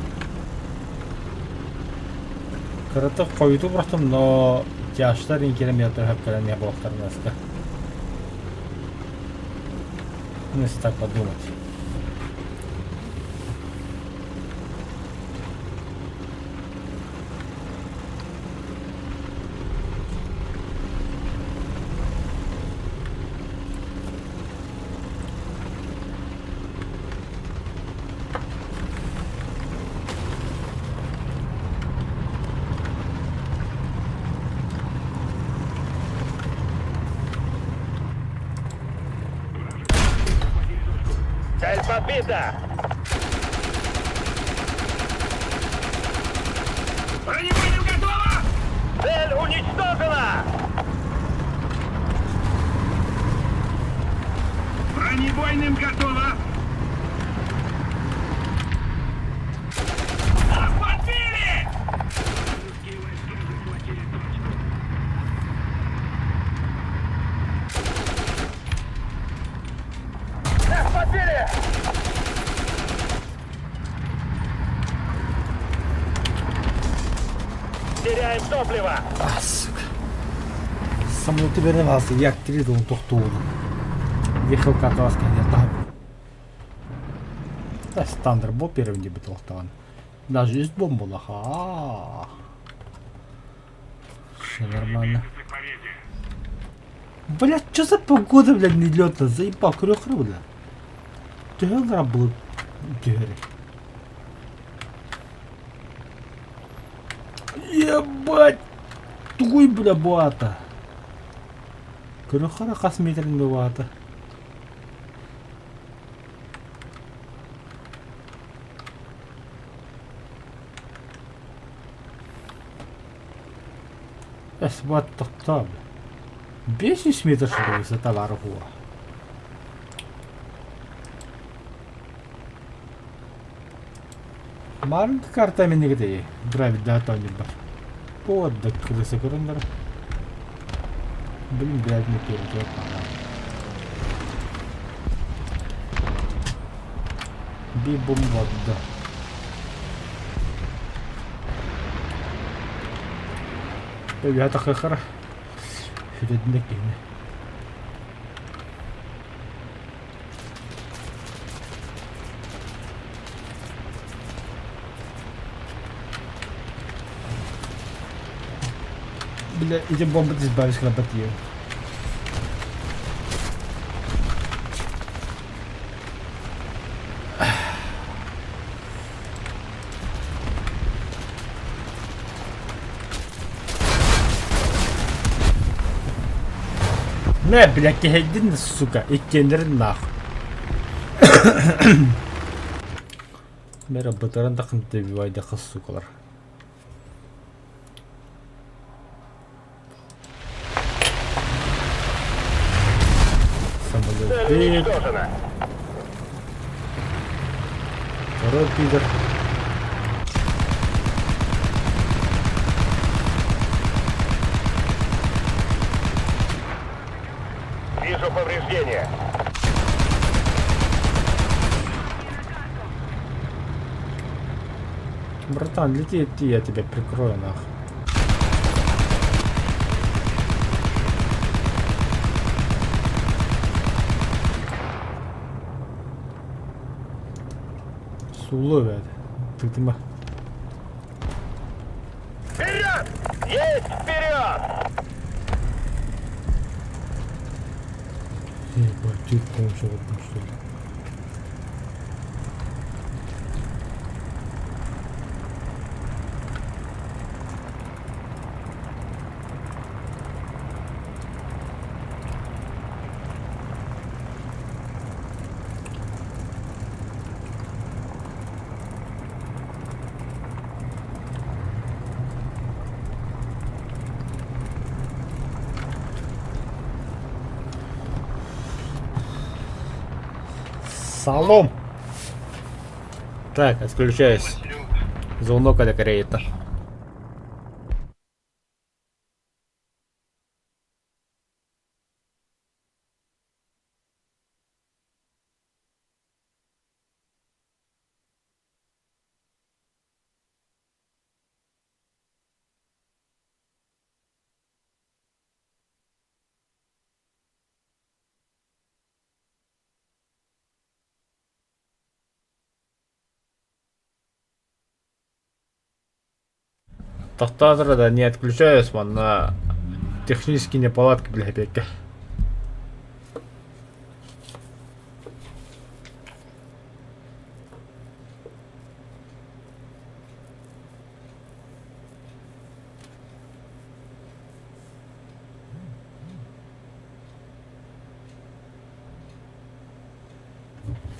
Кырытып койду бұрақтым, но жаштар инкелеметтер хэпкелен не болықтарынасыға. Ну, если так подумать.
Цель подбита!
Бронебойным готово!
Цель уничтожена!
Бронебойным готово! Подбили! Русские войска захватили точку.
Нас подбили! Теряем топливо!
А, сука. Самолеты вернулся, я активировал тухтуну. Ехал каталась, нет, да. Стандарт был первым не был тухтан. Даже есть бомба лоха. Все нормально. Блять, что за погода, блядь, нелетная? Заебал, крёхры, блядь. Тёгел работает. Ебать! Туй, бля, буата. Крёхры косметринг буата. Эсбат тоқтап. 500 метр шығу высота бар хуа. Марын карта мен негде драйв дата не бар. Вот да крысы көріндар. Блин, блядь, не перейдет. Би-бум вода. Я так хахара. Передник ими. Бля, идем бомбы избавить хлопотью. Не, блядь, кехедин, сука, иккендерин нахуй. Мера батаран тақын добивайды қыз, сукалар. Самолет
Цель
бег,
уничтожена!
второй пидор.
Вижу повреждения.
Братан, лети, я тебя прикрою, нахуй. Сулы, блядь. Ты ма.
Вперед! Есть вперед!
Ебать, ты там что ли? Салом! Так, отключаюсь. Звонок от Кореита. Автоатора да не отключаюсь, man на технические неполадки для опеки.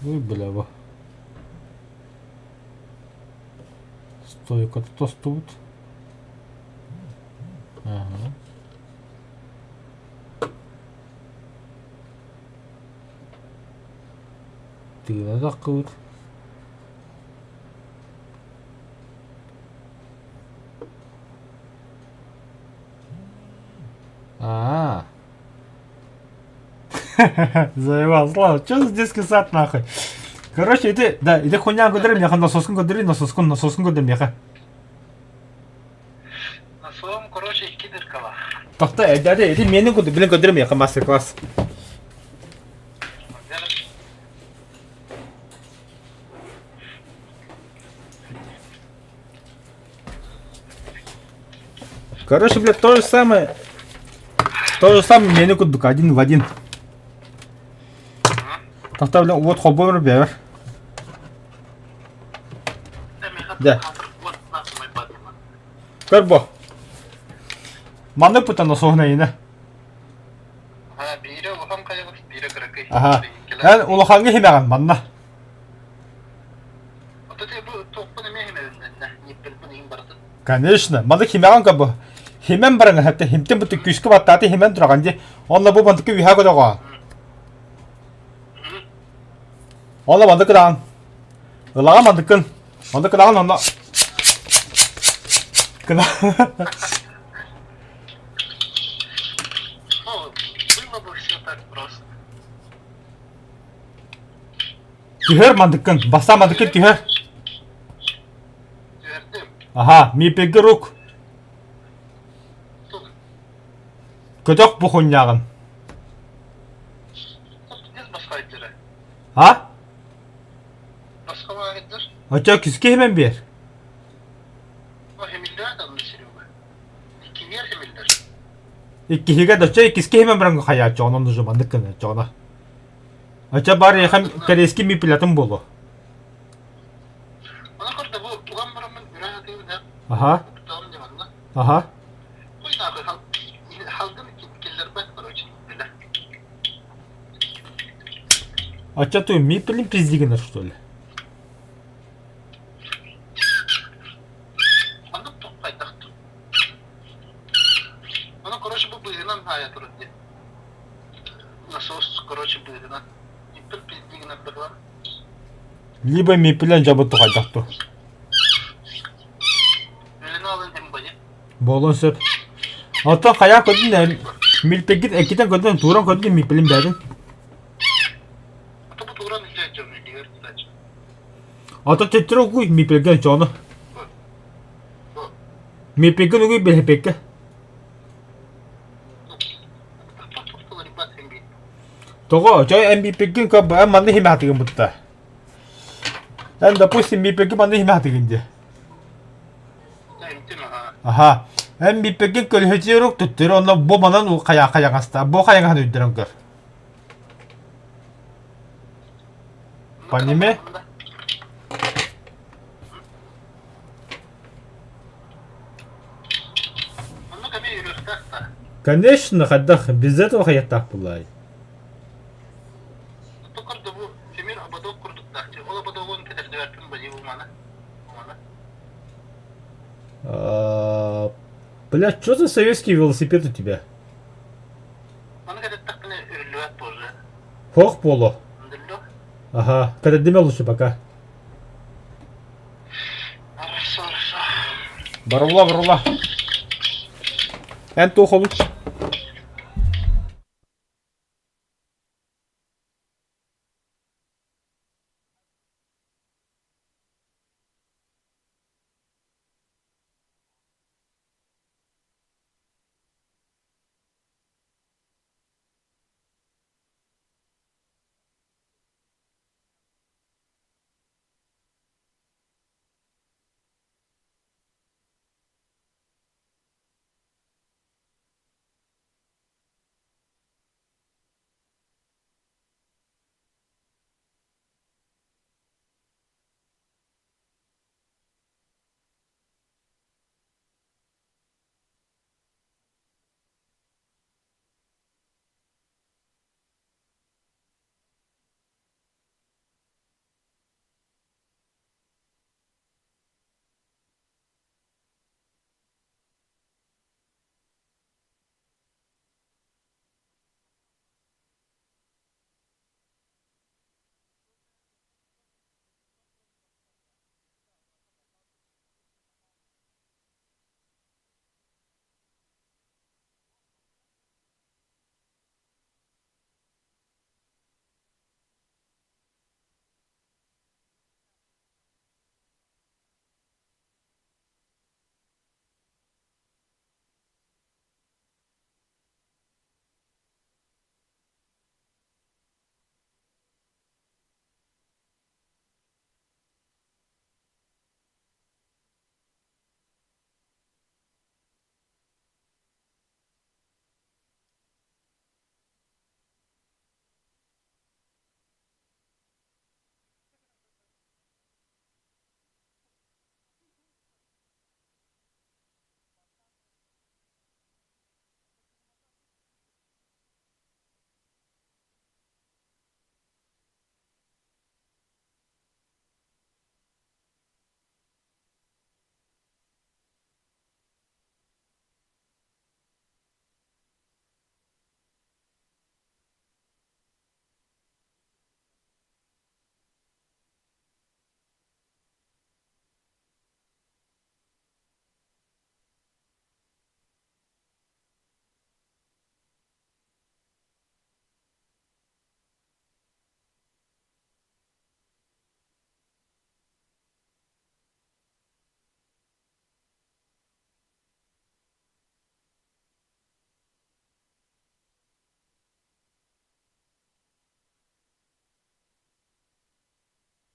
Ой, блява. Стойка тут тут. Ага. Ты надо кут. А. Заебал, Слава, что за детский сад нахуй? Короче, иди хуйня гудрим, яха насоскун гудрим, насоскун гудрим, яха.
Насоом, короче, 2 дыркала.
Тоқта, иди менің гудрим, яха мастер-класс. Короче, блядь, то же самое менің гудбук, 1 в 1. Тоқта, блядь, вот хоббой бер. Да. Көрбо. Маны пұта насоғына ені.
Бире улам кайгы, бире кыракай.
Аха. Ән улаханғы хемеған манна.
Ототе бу топпун эме хемеден, ниппел бу ним барды.
Конечно. Маны хемеған кабы. Хемен барыңа хәтті хемтен бұты күшкі баттаты хемен тұраған де. Онна бұл бандықы виха көдіға. Онна бандықы дағын. Ұлаға бандықын. Бандықы дағын онна. Кына.
Было бы все так просто.
Түйер бандықын. Баса бандықын түйер.
Вердим.
Аха. Мипегі рук. Көтөк бұ хуйняғын.
Biz başka ayetleri.
Ha?
Başka ayetler.
Açak küske hemen bir.
O hemiller de anlaşılıyor. İki yer hemiller.
İki higa da açak küske hemen bırakın kaya çoğunun da zaman dıkkın çoğuna. Açak bari hem kareski mi platın bolu.
Ona kadar bu ulan buramın müracaatı da.
Aha.
Tamam diyorlar.
Aha.
Bu yüzden halkın killer ben короче. Böyle.
Açak tu mi pilin pizdiginler что ли?
Anlık top kaydaktı. Ona короче bu bıyığından hayat urdu. Насос, короче, bıyığından. İpil pizdiğine bırlar.
Либо ми pilin жабыты кайдакту.
Ölünü alın hem bayı.
Болон сөп. Ата кая көдүн милпегит экитен көдүн туран көдүн ми pilin бәдин.
Ata bu tuğran ihtiyacım ne diyor sadece.
Ата тетро гуй ми pilgen çoğunu. Mi pilgen гуй бе пекке.
Tuttular ibat hem bir.
Того, 저희 MB pilgen 그 만나 힘이 하트긴 붙다. 난 допустим mi pilgen 만나 힘이 하트긴 이제.
Entin ha.
Aha. MB pilgen 그 해지로 tuttuyor ondan bu bana o kaya hasta. Bu kaya hadı üdürün kır. Понимаешь?
Onu kami yürüyorsak da.
Конечно, ходах без этого хаят так булай.
Tukardı bu Semir abadok kurduk da. Ola abadoğun kadar dövertin bayı bu mana.
Блядь, что за советский велосипед у тебя?
Bana kadar taktığını ürülüvet bozu.
Хох поло.
Andırlı.
Ага. Когда дымя лучше пока.
Arası.
Барула. Эн тухолуч.